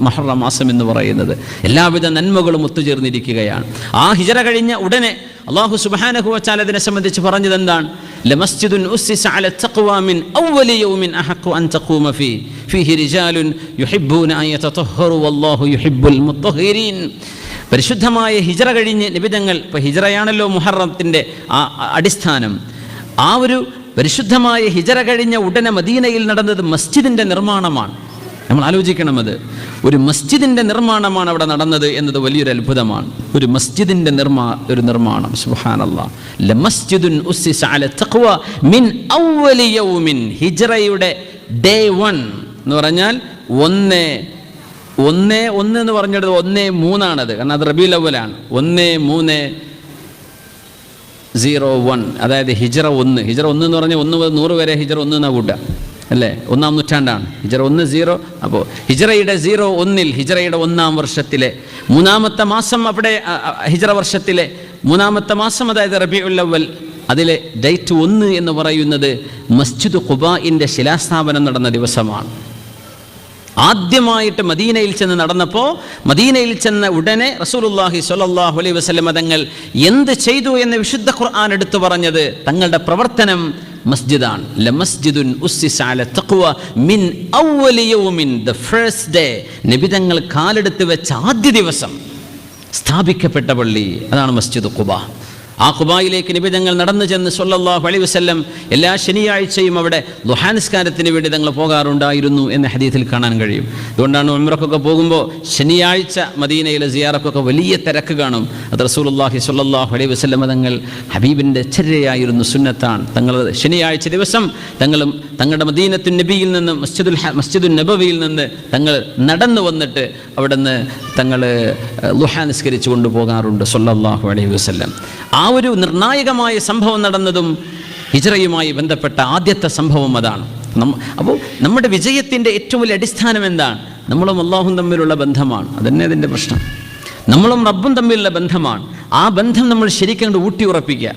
മുഹറം മാസം എന്ന് പറയുന്നത്. എല്ലാവിധ നന്മകളും ഒത്തുചേർന്നിരിക്കുകയാണ്. ആ ഹിജ്റ കഴിഞ്ഞ ഉടനെ അല്ലാഹു സുബ്ഹാനഹു വ തആല അതിനെ സംബന്ധിച്ച് പറഞ്ഞത് എന്താണ്? ലമസ്ജിദുൻ ഉസ്സിസ അല തഖ്വ മിൻ അവ്വലി യൗമിൻ അഹഖു അൻ തഖൂമ ഫീഹി റിജാലുൻ യുഹിബ്ബൂന അൻ യതതഹറു വല്ലാഹു യുഹിബ്ബുൽ മുത്തഹിരീൻ. പരിശുദ്ധമായ ഹിജ്റ കഴിഞ്ഞ് നിബിധങ്ങൾ, ഇപ്പോൾ ഹിജ്റയാണല്ലോ മുഹറത്തിൻ്റെ അടിസ്ഥാനം. ആ ഒരു പരിശുദ്ധമായ ഹിജ്റ കഴിഞ്ഞ ഉടനെ മദീനയിൽ നടന്നത് മസ്ജിദിൻ്റെ നിർമ്മാണമാണ്. നമ്മൾ ആലോചിക്കണം, അത് ഒരു മസ്ജിദിൻ്റെ നിർമ്മാണമാണ് അവിടെ നടന്നത് എന്നത് വലിയൊരു അത്ഭുതമാണ്. ഒരു മസ്ജിദിൻ്റെ നിർമ്മാണം. സുബ്ഹാനല്ലാഹ്. ലമസ്ജിദുൻ ഉസ്സിസ അല തഖ്വ മിൻ അവ്വലി യൗമിൻ. ഹിജ്റയുടെ ഡേ 1 എന്ന് പറഞ്ഞാൽ 1 എന്ന് പറഞ്ഞിട്ട് 1-3 കാരണം അത് റബീഉൽ അവ്വലാണ്. 1301, അതായത് ഹിജ്റ 1. ഹിജ്റ 1 എന്ന് പറഞ്ഞാൽ 1 മുതൽ 100 വരെ ഹിജ്റ 1 എന്നാ കൂട്ടുക അല്ലേ? 1-ാം നൂറ്റാണ്ടാണ് ഹിജ്റ 1 0. അപ്പോൾ ഹിജ്റയുടെ 01 ഹിജ്റയുടെ 1-ാം വർഷത്തിലെ 3-ാമത്തെ മാസം, അവിടെ ഹിജ്റ വർഷത്തിലെ 3-ാമത്തെ മാസം, അതായത് റബീഉൽ അവ്വൽ, അതിലെ ഡേറ്റ് 1 എന്ന് പറയുന്നത് മസ്ജിദ് ഖുബാഇൻ്റെ ശിലാസ്ഥാപനം നടന്ന ദിവസമാണ്. ആദ്യമായിട്ട് മദീനയിൽ ചെന്ന് നടന്നപ്പോൾ, മദീനയിൽ ചെന്ന ഉടനെ റസൂലുള്ളാഹി സ്വല്ലല്ലാഹു അലൈഹി വസല്ലം തങ്ങൾ എന്ത് ചെയ്തു എന്ന് വിശുദ്ധ ഖുർആൻ എടുത്തു പറഞ്ഞത് തങ്ങളുടെ പ്രവർത്തനം മസ്ജിദാണ്. ലമസ്ജിദുൻ ഉസ്സിസ അല തഖ്വ മിൻ അവ്വലി യൗമിൻ, ദ ഫസ്റ്റ് ഡേ. നബി തങ്ങൾ കാലെടുത്ത് വെച്ച ആദ്യ ദിവസം സ്ഥാപിക്കപ്പെട്ട പള്ളി, അതാണ് മസ്ജിദ് ഖുബ. ആ ഖുബായിലേക്ക് നബി തങ്ങൾ നടന്നു ചെന്ന് സ്വല്ലല്ലാഹു അലൈഹി വസല്ലം എല്ലാ ശനിയാഴ്ചയും അവിടെ ദുഹാ നിസ്കാരത്തിന് വേണ്ടി തങ്ങൾ പോകാറുണ്ടായിരുന്നു എന്ന് ഹദീസിൽ കാണാൻ കഴിയും. അതുകൊണ്ടാണ് ഉംറക്കൊക്കെ പോകുമ്പോൾ ശനിയാഴ്ച മദീനയിലെ സിയാറക്കൊക്കെ വലിയ തിരക്ക് കാണും. അത് റസൂലുള്ളാഹി സ്വല്ലല്ലാഹു അലൈഹി വസല്ലം തങ്ങൾ ഹബീബിൻ്റെ ചര്യയായിരുന്നു, സുന്നത്താണ്. തങ്ങൾ ശനിയാഴ്ച ദിവസം തങ്ങളുടെ മദീനത്തുൻ നബിയിൽ നിന്ന് മസ്ജിദുൻ നബവിയിൽ നിന്ന് തങ്ങൾ നടന്നു വന്നിട്ട് അവിടെ നിന്ന് തങ്ങൾ ദുഹാ നിസ്കരിച്ചു കൊണ്ടുപോകാറുണ്ട് സ്വല്ലല്ലാഹു അലൈഹി വസല്ലം. ആ ഒരു നിർണായകമായ സംഭവം നടന്നതും ഹിജ്റയുമായി ബന്ധപ്പെട്ട ആദ്യത്തെ സംഭവം അതാണ്. അപ്പോൾ നമ്മുടെ വിജയത്തിൻ്റെ ഏറ്റവും വലിയ അടിസ്ഥാനം എന്താണ്? നമ്മളും അല്ലാഹും തമ്മിലുള്ള ബന്ധമാണ്. അതന്നെ അതിൻ്റെ പ്രശ്നം. നമ്മളും റബ്ബും തമ്മിലുള്ള ബന്ധമാണ്. ആ ബന്ധം നമ്മൾ ശരിക്കും ഊട്ടി ഉറപ്പിക്കുക.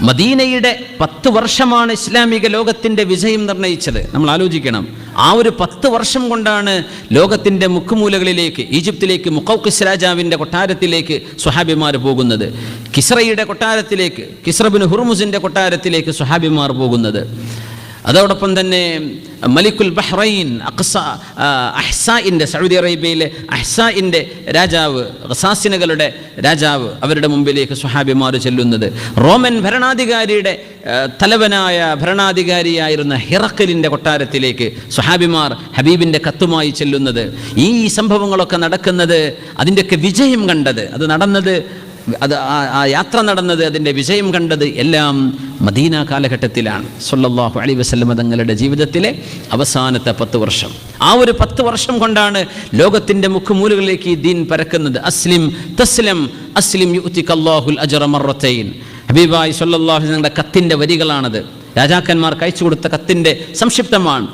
മദീനയുടെ 10 വർഷമാണ് ഇസ്ലാമിക ലോകത്തിൻ്റെ വിജയം നിർണയിച്ചത്. നമ്മൾ ആലോചിക്കണം, ആ ഒരു 10 വർഷം കൊണ്ടാണ് ലോകത്തിൻ്റെ മുക്കുമൂലകളിലേക്ക്, ഈജിപ്തിലേക്ക് മുഖൗഖിസ് രാജാവിൻ്റെ കൊട്ടാരത്തിലേക്ക് സ്വഹാബിമാർ പോകുന്നത്, കിസ്റയുടെ കൊട്ടാരത്തിലേക്ക്, കിസ്റ ബിൻ ഹുർമുസിൻ്റെ കൊട്ടാരത്തിലേക്ക് സ്വഹാബിമാർ പോകുന്നത്. അതോടൊപ്പം തന്നെ മലിക്കുൽ ബഹ്റൈൻ അഹ്സാഇൻ്റെ, സൗദി അറേബ്യയിലെ അഹ്സാഇൻ്റെ രാജാവ്, ഖസാസിനുകളുടെ രാജാവ്, അവരുടെ മുമ്പിലേക്ക് സ്വഹാബിമാർ ചെല്ലുന്നത്, റോമൻ ഭരണാധികാരിയുടെ തലവനായ ഭരണാധികാരിയായിരുന്ന ഹിറക്കലിൻ്റെ കൊട്ടാരത്തിലേക്ക് സ്വഹാബിമാർ ഹബീബിൻ്റെ കത്തുമായി ചെല്ലുന്നത്, ഈ സംഭവങ്ങളൊക്കെ നടക്കുന്നത്, അതിൻ്റെയൊക്കെ വിജയം കണ്ടത്, അത് നടന്നത്, ആ യാത്ര നടന്നത്, അതിൻ്റെ വിജയം കണ്ടത് എല്ലാം മദീന കാലഘട്ടത്തിലാണ്. സ്വല്ലല്ലാഹു അലൈഹി വസല്ലം തങ്ങളുടെ ജീവിതത്തിലെ അവസാനത്തെ 10 വർഷം. ആ ഒരു 10 വർഷം കൊണ്ടാണ് ലോകത്തിൻ്റെ മുക്കുമൂലകളിലേക്ക് ഈ ദീൻ പരക്കുന്നത്. അസ്ലിം തസ്ലം അസ്ലിം യുഅ്തികല്ലാഹുൽ അജ്റ മർറതൈൻ. ഹബീബായി സ്വല്ലല്ലാഹു അലൈഹി വസല്ലം കത്തിൻ്റെ വരികളാണത്. രാജാക്കന്മാർക്ക് അയച്ചു കൊടുത്ത കത്തിൻ്റെ സംക്ഷിപ്തമാണ്.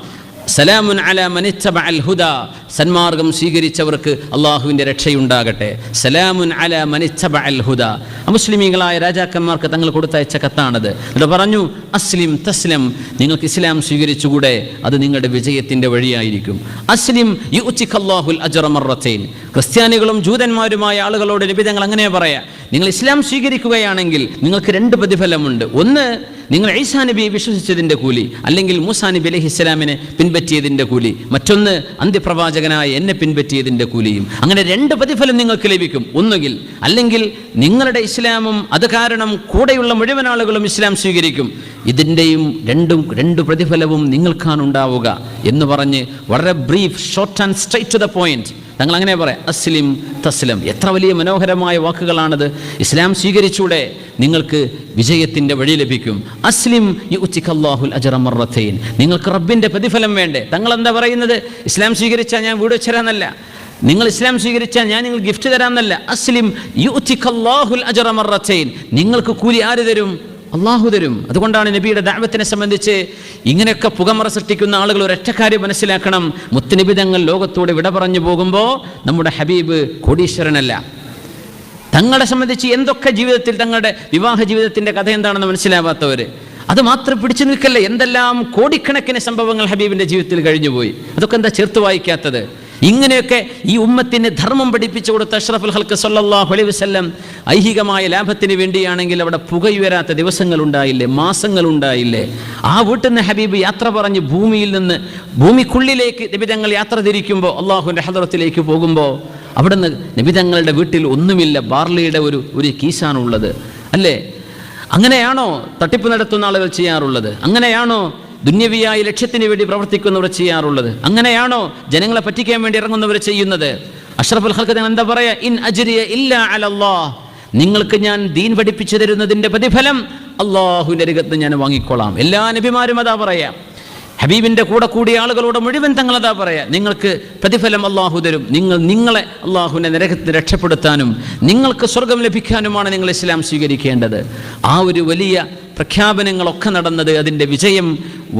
സലാമുൻ അലാ മനിത്തബഅൽ ഹുദാ, സന്മാർഗം സ്വീകരിച്ചവർക്ക് അള്ളാഹുവിൻ്റെ രക്ഷയുണ്ടാകട്ടെ. സലാമുൻ അലാ മനിത്തബഅൽ ഹുദാ. അമുസ്ലിമീങ്ങളായ രാജാക്കന്മാർക്ക് തങ്ങൾ കൊടുത്തയച്ച കത്താണത്. എന്നിട്ട് പറഞ്ഞു, അസ്ലിം തസ്ലം, നിങ്ങൾക്ക് ഇസ്ലാം സ്വീകരിച്ചുകൂടെ, അത് നിങ്ങളുടെ വിജയത്തിൻ്റെ വഴിയായിരിക്കും. അസ്ലിം യുഅ്തികല്ലാഹുൽ അജ്റ മർറതൈൻ. ക്രിസ്ത്യാനികളും ജൂതന്മാരുമായ ആളുകളോട് നബി തങ്ങൾ അങ്ങനെ പറയാ, നിങ്ങൾ ഇസ്ലാം സ്വീകരിക്കുകയാണെങ്കിൽ നിങ്ങൾക്ക് 2 പ്രതിഫലമുണ്ട്. ഒന്ന്, നിങ്ങൾ ഈസാ നബിയെ വിശ്വസിച്ചതിൻ്റെ കൂലി, അല്ലെങ്കിൽ മൂസാ നബി അലൈഹിസ്സലാമിനെ പിൻപറ്റിയതിൻ്റെ കൂലി. മറ്റൊന്ന്, അന്ത്യപ്രവാചകനായ എന്നെ പിൻപറ്റിയതിൻ്റെ കൂലിയും. അങ്ങനെ 2 പ്രതിഫലം നിങ്ങൾക്ക് ലഭിക്കും. ഒന്നുകിൽ അല്ലെങ്കിൽ നിങ്ങളുടെ ഇസ്ലാമും അത് കാരണം കൂടെയുള്ള മുഴുവൻ ആളുകളും ഇസ്ലാം സ്വീകരിക്കും. ഇതിൻ്റെയും 2 പ്രതിഫലവും നിങ്ങൾക്കാണ് ഉണ്ടാവുക എന്ന് പറഞ്ഞ് വളരെ brief, short and straight to the point തങ്ങൾ അങ്ങനെ പറയാം, അസ്ലിം തസ്ലം. എത്ര വലിയ മനോഹരമായ വാക്കുകളാണത്. ഇസ്ലാം സ്വീകരിച്ചൂടെ, നിങ്ങൾക്ക് വിജയത്തിൻ്റെ വഴി ലഭിക്കും. അസ്ലിം യുഅ്തികല്ലാഹുൽ അജ്റ മർറതൈൻ. നിങ്ങൾക്ക് റബ്ബിൻ്റെ പ്രതിഫലം വേണ്ടേ? തങ്ങൾ എന്താ പറയുന്നത്? ഇസ്ലാം സ്വീകരിച്ചാൽ ഞാൻ വീട് വെച്ച് തരാമെന്നല്ല, നിങ്ങൾ ഇസ്ലാം സ്വീകരിച്ചാൽ ഞാൻ നിങ്ങൾ ഗിഫ്റ്റ് തരാമെന്നല്ല. അസ്ലിം യുഅ്തികല്ലാഹുൽ അജ്റ മർറതൈൻ. നിങ്ങൾക്ക് കൂലി ആര് തരും? അള്ളാഹു തരും. അതുകൊണ്ടാണ് നബിയുടെ ദഅവത്തിനെ സംബന്ധിച്ച് ഇങ്ങനെയൊക്കെ പുകമറ സൃഷ്ടിക്കുന്ന ആളുകൾ ഒരൊറ്റ കാര്യം മനസ്സിലാക്കണം. മുത്തുനബി തങ്ങൾ ലോകത്തോട് വിട പറഞ്ഞു പോകുമ്പോൾ നമ്മുടെ ഹബീബ് കോടീശ്വരനല്ല. തങ്ങളെ സംബന്ധിച്ച് എന്തൊക്കെ ജീവിതത്തിൽ, തങ്ങളുടെ വിവാഹ ജീവിതത്തിൻ്റെ കഥ എന്താണെന്ന് മനസ്സിലാവാത്തവർ, അത് മാത്രം പിടിച്ചു നിൽക്കല്ല, എന്തെല്ലാം കോടിക്കണക്കിന് സംഭവങ്ങൾ ഹബീബിൻ്റെ ജീവിതത്തിൽ കഴിഞ്ഞുപോയി. അതൊക്കെ എന്താ ചേർത്ത് വായിക്കാത്തത്? ഇങ്ങനെയൊക്കെ ഈ ഉമ്മത്തിന് ധർമ്മം പഠിപ്പിച്ചു കൊടുത്ത അഷ്റഫുൽ ഖൽഖ് സല്ലല്ലാഹു അലൈഹി വസല്ലം ഐഹികമായ ലാഭത്തിന് വേണ്ടിയാണെങ്കിൽ അവിടെ പുകയുയരാത്ത ദിവസങ്ങളുണ്ടായില്ലേ, മാസങ്ങളുണ്ടായില്ലേ? ആ വീട്ടിൽ നിന്ന് ഹബീബ് യാത്ര പറഞ്ഞ് ഭൂമിയിൽ നിന്ന് ഭൂമിക്കുള്ളിലേക്ക് നബിതങ്ങൾ യാത്ര തിരിക്കുമ്പോൾ, അള്ളാഹുവിൻ്റെ ഹദ്റത്തിലേക്ക് പോകുമ്പോൾ, അവിടുന്ന് നബിതങ്ങളുടെ വീട്ടിൽ ഒന്നുമില്ല, ബാർലിയുടെ ഒരു കീസാണുള്ളത്, അല്ലേ? അങ്ങനെയാണോ തട്ടിപ്പ് നടത്തുന്ന ആളുകൾ ചെയ്യാറുള്ളത്? അങ്ങനെയാണോ ദുന്യവിയായ ലക്ഷ്യത്തിന് വേണ്ടി പ്രവർത്തിക്കുന്നവർ ചെയ്യാറുള്ളത്? അങ്ങനെയാണോ ജനങ്ങളെ പറ്റിക്കാൻ വേണ്ടി ഇറങ്ങുന്നവർ ചെയ്യുന്നത്? അഷ്റഫുൽ ഖൽഖ് തങ്ങൾ എന്താ പറയാ? ഇൻ അജ്രിയ ഇല്ലാ അലല്ലാഹ്. നിങ്ങൾക്ക് ഞാൻ ദീൻ പഠിപ്പിച്ചു തരുന്നതിൻ്റെ പ്രതിഫലം അള്ളാഹുവിൻ്റെ അരികത്ത് ഞാൻ വാങ്ങിക്കോളാം. എല്ലാ നബിമാരും അതാ പറയാം. ഹബീബിൻ്റെ കൂടെ കൂടിയ ആളുകളോട് മുഴുവൻ തങ്ങളതാ പറയാ, നിങ്ങൾക്ക് പ്രതിഫലം അള്ളാഹു തരും. നിങ്ങളെ അള്ളാഹുവിൻ്റെ നരകത്തിൽ രക്ഷപ്പെടുത്താനും നിങ്ങൾക്ക് സ്വർഗം ലഭിക്കാനുമാണ് നിങ്ങൾ ഇസ്ലാം സ്വീകരിക്കേണ്ടത്. ആ ഒരു വലിയ പ്രഖ്യാപനങ്ങളൊക്കെ നടന്നത്, അതിൻ്റെ വിജയം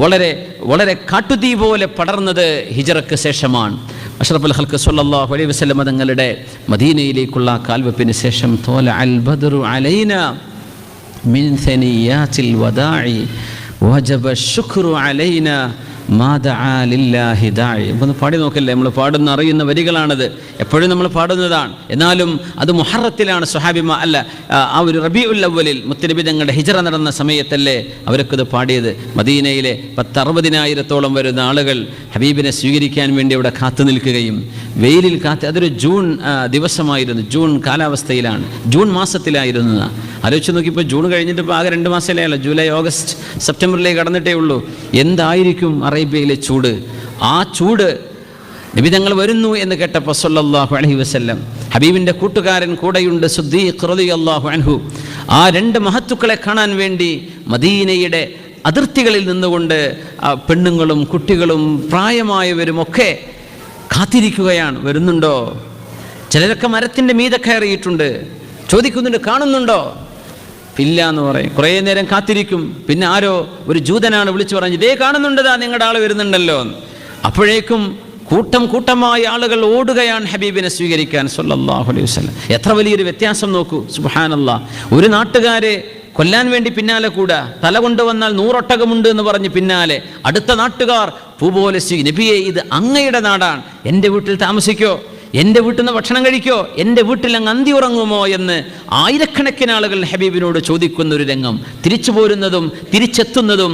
വളരെ വളരെ കാട്ടുതീ പോലെ പടർന്നത് ഹിജറക്ക് ശേഷമാണ്. അഷ്റഫുൽ ഖൽഖ് സ്വല്ലല്ലാഹു അലൈഹി വസല്ലം തങ്ങളുടെ മദീനയിലേക്കുള്ള കാൽവെപ്പിന് ശേഷം തോല അൽ ബദ്റു അലൈന മിൻ സനിയാത്തിൽ വദാഇ വജബ ശുക്റു അലൈന മാ ദഅ ലില്ലാഹി ദാഇ. ഒന്ന് പാടി നോക്കല്ലേ, നമ്മൾ പാടുന്ന അറിയുന്ന വരികളാണത്, എപ്പോഴും നമ്മൾ പാടുന്നതാണ്. എന്നാലും അത് മുഹറത്തിലാണ് സ്വഹാബിമാ അല്ല, ആ ഒരു റബീഉൽ അവ്വലിൽ മുത്തുനബി തങ്ങളുടെ ഹിജറ നടന്ന സമയത്തല്ലേ അവർക്കത് പാടിയത്. മദീനയിലെ 10-60,000-ഓളം വരുന്ന ആളുകൾ ഹബീബിനെ സ്വീകരിക്കാൻ വേണ്ടി അവിടെ കാത്തു നിൽക്കുകയും വെയിലിൽ അതൊരു ജൂൺ ദിവസമായിരുന്നു, ജൂൺ കാലാവസ്ഥയിലാണ്, ജൂൺ മാസത്തിലായിരുന്നു. ആലോചിച്ച് നോക്കിയപ്പോൾ ജൂൺ കഴിഞ്ഞിട്ട് ഇപ്പോൾ ആകെ 2 മാസമല്ലേ ഉള്ളൂ, ജൂലൈ ഓഗസ്റ്റ് സെപ്റ്റംബറിലേക്ക് കടന്നിട്ടേ ഉള്ളൂ. എന്തായിരിക്കും അറേബ്യയിലെ ചൂട്? ആ ചൂട് നബി തങ്ങൾ വരുന്നു എന്ന് കേട്ടപ്പോൾ സല്ലല്ലാഹു അലൈഹി വസല്ലം, ഹബീബിൻ്റെ കൂട്ടുകാരൻ കൂടെയുണ്ട് സിദ്ദീഖ് റളിയല്ലാഹു അൻഹു, ആ 2 മഹത്തുക്കളെ കാണാൻ വേണ്ടി മദീനയുടെ അതിർത്തികളിൽ നിന്നുകൊണ്ട് പെണ്ണുങ്ങളും കുട്ടികളും പ്രായമായവരുമൊക്കെ കാത്തിരിക്കുകയാണ്. വരുന്നുണ്ടോ? ചിലരൊക്കെ മരത്തിൻ്റെ മീതെ കയറിയിട്ടുണ്ട്, ചോദിക്കുന്നുണ്ട് കാണുന്നുണ്ടോ? ഇല്ല എന്ന് പറയും. കുറേ നേരം കാത്തിരിക്കും. പിന്നെ ആരോ ഒരു ജൂതനാണ് വിളിച്ചു പറഞ്ഞു, ഇതേ കാണുന്നുണ്ടതാ നിങ്ങളുടെ ആൾ വരുന്നുണ്ടല്ലോ. അപ്പോഴേക്കും കൂട്ടമായ ആളുകൾ ഓടുകയാണ് ഹബീബിനെ സ്വീകരിക്കാൻ സല്ലല്ലാഹു അലൈഹി വസല്ലം. എത്ര വലിയൊരു വ്യത്യാസം നോക്കൂ, സുബ്ഹാനല്ലാഹ്. ഒരു നാട്ടുകാരെ കൊല്ലാൻ വേണ്ടി പിന്നാലെ കൂടാ, തല കൊണ്ടുവന്നാൽ 100 ഒട്ടകമുണ്ട് എന്ന് പറഞ്ഞ് പിന്നാലെ. അടുത്ത നാട്ടുകാർ പൂപോലെ നബിയെ ഇത് അങ്ങയുടെ നാടാണ്, എൻ്റെ വീട്ടിൽ താമസിക്കോ, എൻ്റെ വീട്ടിൽ നിന്ന് ഭക്ഷണം കഴിക്കോ, എൻ്റെ വീട്ടിൽ അങ്ങ് അന്തി ഉറങ്ങുമോ എന്ന് ആയിരക്കണക്കിന് ആളുകൾ ഹബീബിനോട് ചോദിക്കുന്ന ഒരു രംഗം. തിരിച്ചു പോരുന്നതും തിരിച്ചെത്തുന്നതും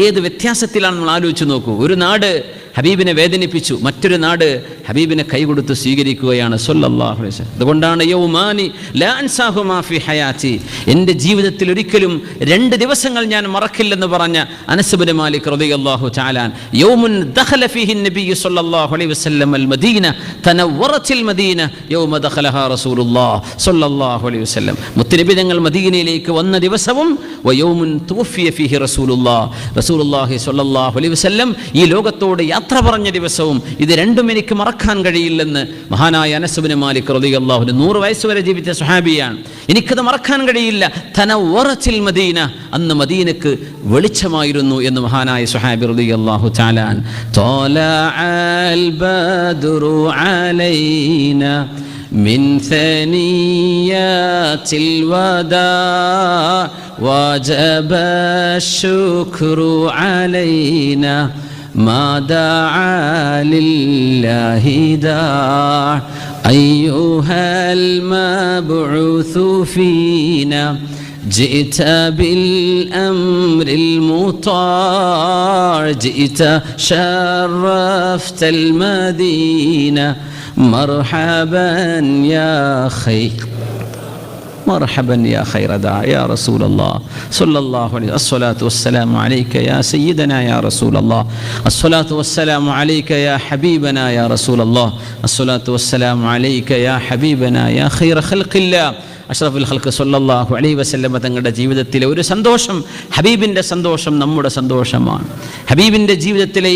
ഏത് വ്യത്യാസത്തിലാണ് നമ്മൾ ആലോചിച്ച് നോക്കൂ. ഒരു നാട് ഹബീബിനെ വേദനിപ്പിച്ചു, മറ്റൊരു നാട് ഹബീബിനെ കൈകൊടുത്ത് സ്വീകരിക്കുകയാണ് സ്വല്ലല്ലാഹു അലൈഹി വസല്ലം. അതുകൊണ്ടാണ് യൗമാനി ലാ അൻസാഹുമാ ഫി ഹയാതി, എൻ്റെ ജീവിതത്തിൽ ഒരിക്കലും 2 ദിവസങ്ങൾ ഞാൻ മറക്കില്ലെന്ന് പറഞ്ഞ അനസ് ഇബ്നു മാലിക് റളിയല്ലാഹു തആല യൗമുൻ ദഖല ഫീഹി നബി സ്വല്ലല്ലാഹു അലൈഹി വസല്ലം അൽ മദീന തനവറത്തിൽ മദീന യൗമ ദഖലഹാ റസൂലുള്ളാഹി സ്വല്ലല്ലാഹു അലൈഹി വസല്ലം. മുത്തനബി തങ്ങൾ മദീനയിലേക്ക് വന്ന ദിവസവും വയൗമുൻ തുവഫിയ ഫീഹി റസൂലുള്ളാഹി സ്വല്ലല്ലാഹു അലൈഹി വസല്ലം ഈ ലോകത്തോട് യാത്ര പറഞ്ഞ ദിവസവും. ഇത് രണ്ടും എനിക്ക് മറക്കാൻ കഴിയില്ലെന്ന് മഹാനായ അനസ് ഇബ്നു മാലിക് റളിയല്ലാഹു അൻഹു 100 വയസ്സ് വരെ ജീവിച്ച സ്വഹാബിയാണ്. എനിക്കത് മറക്കാൻ കഴിയില്ല. തനവറത്തിൽ മദീന, അന്ന് മദീനക്ക് വെളിച്ചമായിരുന്നു എന്ന് മഹാനായ സ്വഹാബി റളിയല്ലാഹു തആല തലഅൽ ബദ്റു അലൈന മിൻ സനിയാത്തിൽ വദാ വജബ ശുക്രു അലൈന ما دعا لله داع أيها المبعوث فينا جئت بالأمر المطاع جئت شرفت المدينة مرحبا يا خير مرحبا يا خير داع يا رسول الله صلى الله عليه وسلم الصلاة والسلام عليك يا سيدنا يا رسول الله الصلاة والسلام عليك يا حبيبنا يا رسول الله الصلاة والسلام عليك يا حبيبنا يا خير خلق الله അഷ്റഫുൽ ഖൽഖ് സ്വല്ലല്ലാഹു അലൈഹി വസല്ലം തങ്ങളുടെ ജീവിതത്തിലെ ഒരു സന്തോഷം, ഹബീബിൻ്റെ സന്തോഷം നമ്മുടെ സന്തോഷമാണ്. ഹബീബിൻ്റെ ജീവിതത്തിലെ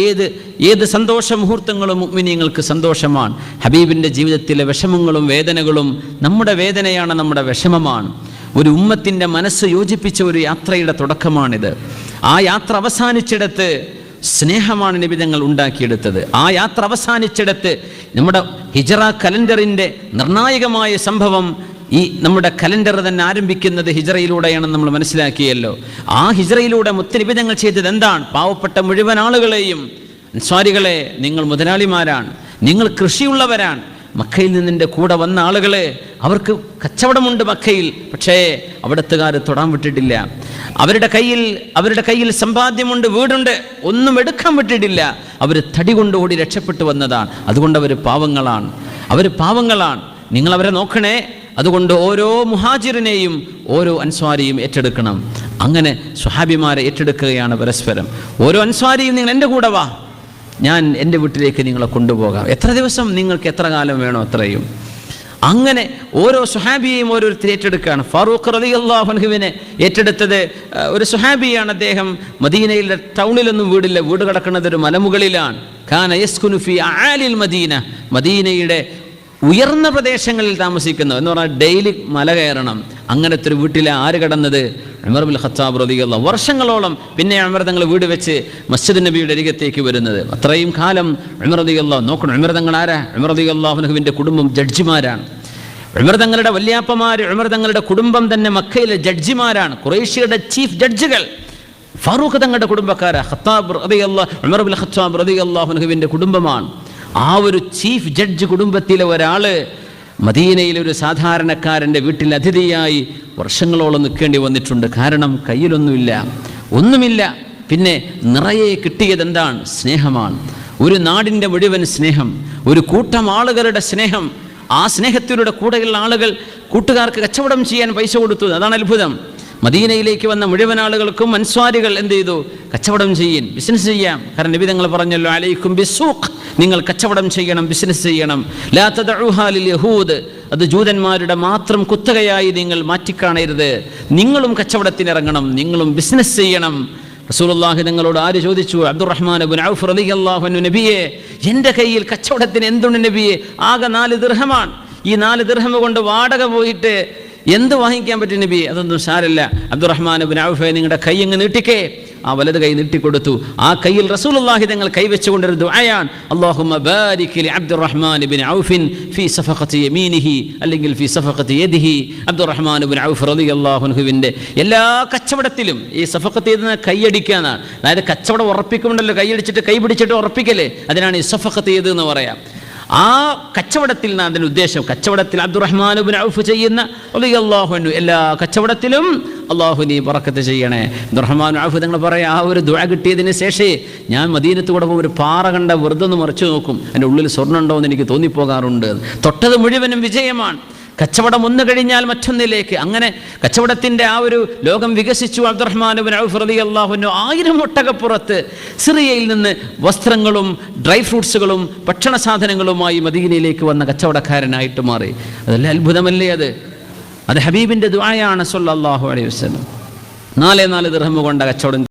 ഏത് സന്തോഷ മുഹൂർത്തങ്ങളും മുഅ്മിനീങ്ങൾക്ക് സന്തോഷമാണ്. ഹബീബിൻ്റെ ജീവിതത്തിലെ വിഷമങ്ങളും വേദനകളും നമ്മുടെ വേദനയാണ്, നമ്മുടെ വിഷമമാണ്. ഒരു ഉമ്മത്തിൻ്റെ മനസ്സ് യോജിപ്പിച്ച ഒരു യാത്രയുടെ തുടക്കമാണിത്. ആ യാത്ര അവസാനിച്ചിടത്ത് സ്നേഹമാണ് നബി തങ്ങൾ ഉണ്ടാക്കിയെടുത്തത്. ആ യാത്ര അവസാനിച്ചിടത്ത് നമ്മുടെ ഹിജറ കലണ്ടറിൻ്റെ നിർണായകമായ സംഭവം, ഈ നമ്മുടെ കലണ്ടർ തന്നെ ആരംഭിക്കുന്നത് ഹിജറയിലൂടെയാണെന്ന് നമ്മൾ മനസ്സിലാക്കിയല്ലോ. ആ ഹിജറയിലൂടെ മുത്തനബി തങ്ങൾ ചെയ്തത് എന്താണ്? പാവപ്പെട്ട മുഴുവൻ ആളുകളെയും, അൻസ്വാരികളെ, നിങ്ങൾ മുതലാളിമാരാണ്, നിങ്ങൾ കൃഷിയുള്ളവരാണ്, മക്കയിൽ നിന്നിൻ്റെ കൂടെ വന്ന ആളുകളെ, അവർക്ക് കച്ചവടമുണ്ട് മക്കയിൽ, പക്ഷേ അവിടത്തുകാർ തൊടാൻ വിട്ടിട്ടില്ല. അവരുടെ കയ്യിൽ സമ്പാദ്യമുണ്ട്, വീടുണ്ട്, ഒന്നും എടുക്കാൻ വിട്ടിട്ടില്ല. അവർ തടി കൊണ്ട് ഓടി രക്ഷപ്പെട്ടു വന്നതാണ്. അതുകൊണ്ട് അവർ പാവങ്ങളാണ്. നിങ്ങളവരെ നോക്കണേ. അതുകൊണ്ട് ഓരോ മുഹാജിറിനെയും ഓരോ അൻസ്വാരിയും ഏറ്റെടുക്കണം. അങ്ങനെ സ്വഹാബിമാരെ ഏറ്റെടുക്കുകയാണ് പരസ്പരം. ഓരോ അൻസ്വാരിയും നിങ്ങൾ എൻ്റെ കൂടെ വാ, ഞാൻ എൻ്റെ വീട്ടിലേക്ക് നിങ്ങളെ കൊണ്ടുപോകാം. എത്ര ദിവസം, നിങ്ങൾക്ക് എത്ര കാലം വേണോ അത്രയും. അങ്ങനെ ഓരോ സ്വഹാബിയെയും ഓരോരുത്തർ ഏറ്റെടുക്കുകയാണ്. ഫാറൂഖ് റളിയല്ലാഹു അൻഹുവിനെ ഏറ്റെടുത്തത് ഒരു സ്വഹാബിയാണ്. അദ്ദേഹം മദീനയിലെ ടൗണിലൊന്നും വീടില്ല, വീട് കിടക്കുന്നത് ഒരു മലമുകളിലാണ്. കാന യസ്കുനു ഫി അആലിൽ മദീന, മദീനയുടെ ഉയർന്ന പ്രദേശങ്ങളിൽ താമസിക്കുന്നു എന്ന് പറഞ്ഞാൽ ഡെയിലി മല കയറണം. അങ്ങനത്തെ ഒരു വീട്ടിലെ ആര് കിടന്നത്? ഉമർ ഇബ്നുൽ ഖത്താബ് റളിയല്ലാഹു. വർഷങ്ങളോളം പിന്നെ ഉമർ തങ്ങൾ വീട് വെച്ച് മസ്ജിദ് നബിയുടെ അരികത്തേക്ക് വരുന്നത്. അത്രയും കാലം ഉമർ റളിയല്ലാഹു. നോക്കണം, ഉമർ തങ്ങൾ ആരാ? ഉമർ റളിയല്ലാഹു അൻഹുവിൻ്റെ കുടുംബം ജഡ്ജിമാരാണ്. ഉമർ തങ്ങളുടെ വല്യാപ്പമാർ, ഉമർ തങ്ങളുടെ കുടുംബം തന്നെ മക്കയിലെ ജഡ്ജിമാരാണ്, ഖുറൈശിയുടെ ചീഫ് ജഡ്ജികൾ. ഫാറൂഖ് തങ്ങളുടെ കുടുംബക്കാരാ. ഉമർ ഇബ്നുൽ ഖത്താബ് റളിയല്ലാഹു അൻഹുവിൻ്റെ കുടുംബമാണ്. ആ ഒരു ചീഫ് ജഡ്ജ് കുടുംബത്തിലെ ഒരാള് മദീനയിലെ ഒരു സാധാരണക്കാരൻ്റെ വീട്ടിൽ അതിഥിയായി വർഷങ്ങളോളം നിൽക്കേണ്ടി വന്നിട്ടുണ്ട്. കാരണം ഒന്നുമില്ല. പിന്നെ നിറയെ കിട്ടിയത് എന്താണ്? സ്നേഹമാണ്. ഒരു നാടിൻ്റെ മുഴുവൻ സ്നേഹം, ഒരു കൂട്ടം ആളുകളുടെ സ്നേഹം. ആ സ്നേഹത്തിലൂടെ കൂടെയുള്ള ആളുകൾ കൂട്ടുകാർക്ക് കച്ചവടം ചെയ്യാൻ പൈസ കൊടുത്തു. അതാണ് അത്ഭുതം. മദീനയിലേക്ക് വന്ന മുഴുവൻ ആളുകൾക്കും അൻസ്വാരികൾ എന്ത് ചെയ്തു? കച്ചവടം ചെയ്യും, ബിസിനസ് ചെയ്യാം. കാരണം നബി തങ്ങൾ പറഞ്ഞല്ലോ, അലൈക്കും ബിസ്സൂഖ്, നിങ്ങൾ കച്ചവടം ചെയ്യണം, ബിസിനസ് ചെയ്യണം. ലാ തദഉഹാ ലിൽ യഹൂദ്, അത് ജൂതന്മാരുടെ മാത്രം കുത്തകയായി നിങ്ങൾ മാറ്റിക്കാണരുത്. നിങ്ങളും കച്ചവടത്തിനിറങ്ങണം, നിങ്ങളും ബിസിനസ് ചെയ്യണം. റസൂലുള്ളാഹി തങ്ങളോട് ആര് ചോദിച്ചു? അബ്ദുറഹ്മാൻ ഇബ്നു ഔഫ് റളിയല്ലാഹു അൻഹു, നബിയെ എൻ്റെ കയ്യിൽ കച്ചവടത്തിന് എന്തുണ്ട് നബിയെ? ആകെ 4 ദിർഹമാണ്. ഈ 4 ദിർഹം കൊണ്ട് വാടക പോയിട്ട് എന്ത് വാങ്ങിക്കാൻ പറ്റും നബി? അതൊന്നും സാരല്ല. അബ്ദുറഹ്മാൻ ഇബ്നു ഔഫ്, നിങ്ങളുടെ കൈ അങ്ങ് നീട്ടിക്കേ. ആ വലത് കൈ നീട്ടിക്കൊടുത്തു. ആ കയ്യിൽ റസൂലുള്ളാഹി തങ്ങൾ കൈവച്ചുകൊണ്ടൊരു ദുആയാണ്, അല്ലാഹുമ്മ ബാരിക് ലി അബ്ദുറഹ്മാൻ ഇബ്നു ഔഫ് ഫീ സഫഖത്തി യമീനിഹി, അല്ലെങ്കിൽ ഫീ സഫഖത്തി യദിഹി. അബ്ദുറഹ്മാൻ ഇബ്നു ഔഫ് റളിയല്ലാഹു അൻഹുവിൻ്റെ എല്ലാ കച്ചവടത്തിലും ഈ സഫഖത്ത് എന്ന കൈയടിക്കാനാണ്. അതായത് കച്ചവടം ഉറപ്പിക്കുന്നുണ്ടല്ലോ, കൈയടിച്ചിട്ട് കൈ പിടിച്ചിട്ട് ഉറപ്പിക്കല്ലേ, അതിനാണ് ഈ സഫഖത്ത് എന്ന് പറയാം. ആ കച്ചവടത്തിൽ നിന്ന് അതിൻ്റെ ഉദ്ദേശം, കച്ചവടത്തിൽ അബ്ദുറഹ്മാൻ ഇബ്നു ഔഫ് ചെയ്യുന്ന റളിയല്ലാഹു അൻഹു എല്ലാ കച്ചവടത്തിലും അള്ളാഹു നീ ബറക്കത്ത് ചെയ്യണേ. അബ്ദുറഹ്മാൻ ഔഫ് നിങ്ങൾ പറയാം, ആ ഒരു ദുആ കിട്ടിയതിന് ശേഷമേ ഞാൻ മദീനത്ത് കൂടെ ഒരു പാറ കണ്ട വെറുതെ ഒന്ന് മറിച്ചു നോക്കും, എൻ്റെ ഉള്ളിൽ സ്വർണ്ണം ഉണ്ടോ എന്ന് എനിക്ക് തോന്നിപ്പോകാറുണ്ട്. തൊട്ടത് മുഴുവനും വിജയമാണ്. കച്ചവടം ഒന്ന് കഴിഞ്ഞാൽ മറ്റൊന്നിലേക്ക്, അങ്ങനെ കച്ചവടത്തിൻ്റെ ആ ഒരു ലോകം വികസിച്ചു. അബ്ദുറഹ്മാൻ ഇബ്നു ഔഫ് റളിയല്ലാഹു അൻഹു 1000 ഒട്ടകപ്പുറത്ത് സിറിയയിൽ നിന്ന് വസ്ത്രങ്ങളും ഡ്രൈ ഫ്രൂട്ട്സുകളും ഭക്ഷണ സാധനങ്ങളുമായി മദീനയിലേക്ക് വന്ന കച്ചവടക്കാരനായിട്ട് മാറി. അതല്ല അത്ഭുതമല്ലേ? അത് ഹബീബിൻ്റെ ദുആയാണ് സ്വല്ലല്ലാഹു അലൈഹി വസല്ലം. 4 ദിർഹം കൊണ്ട കച്ചവടം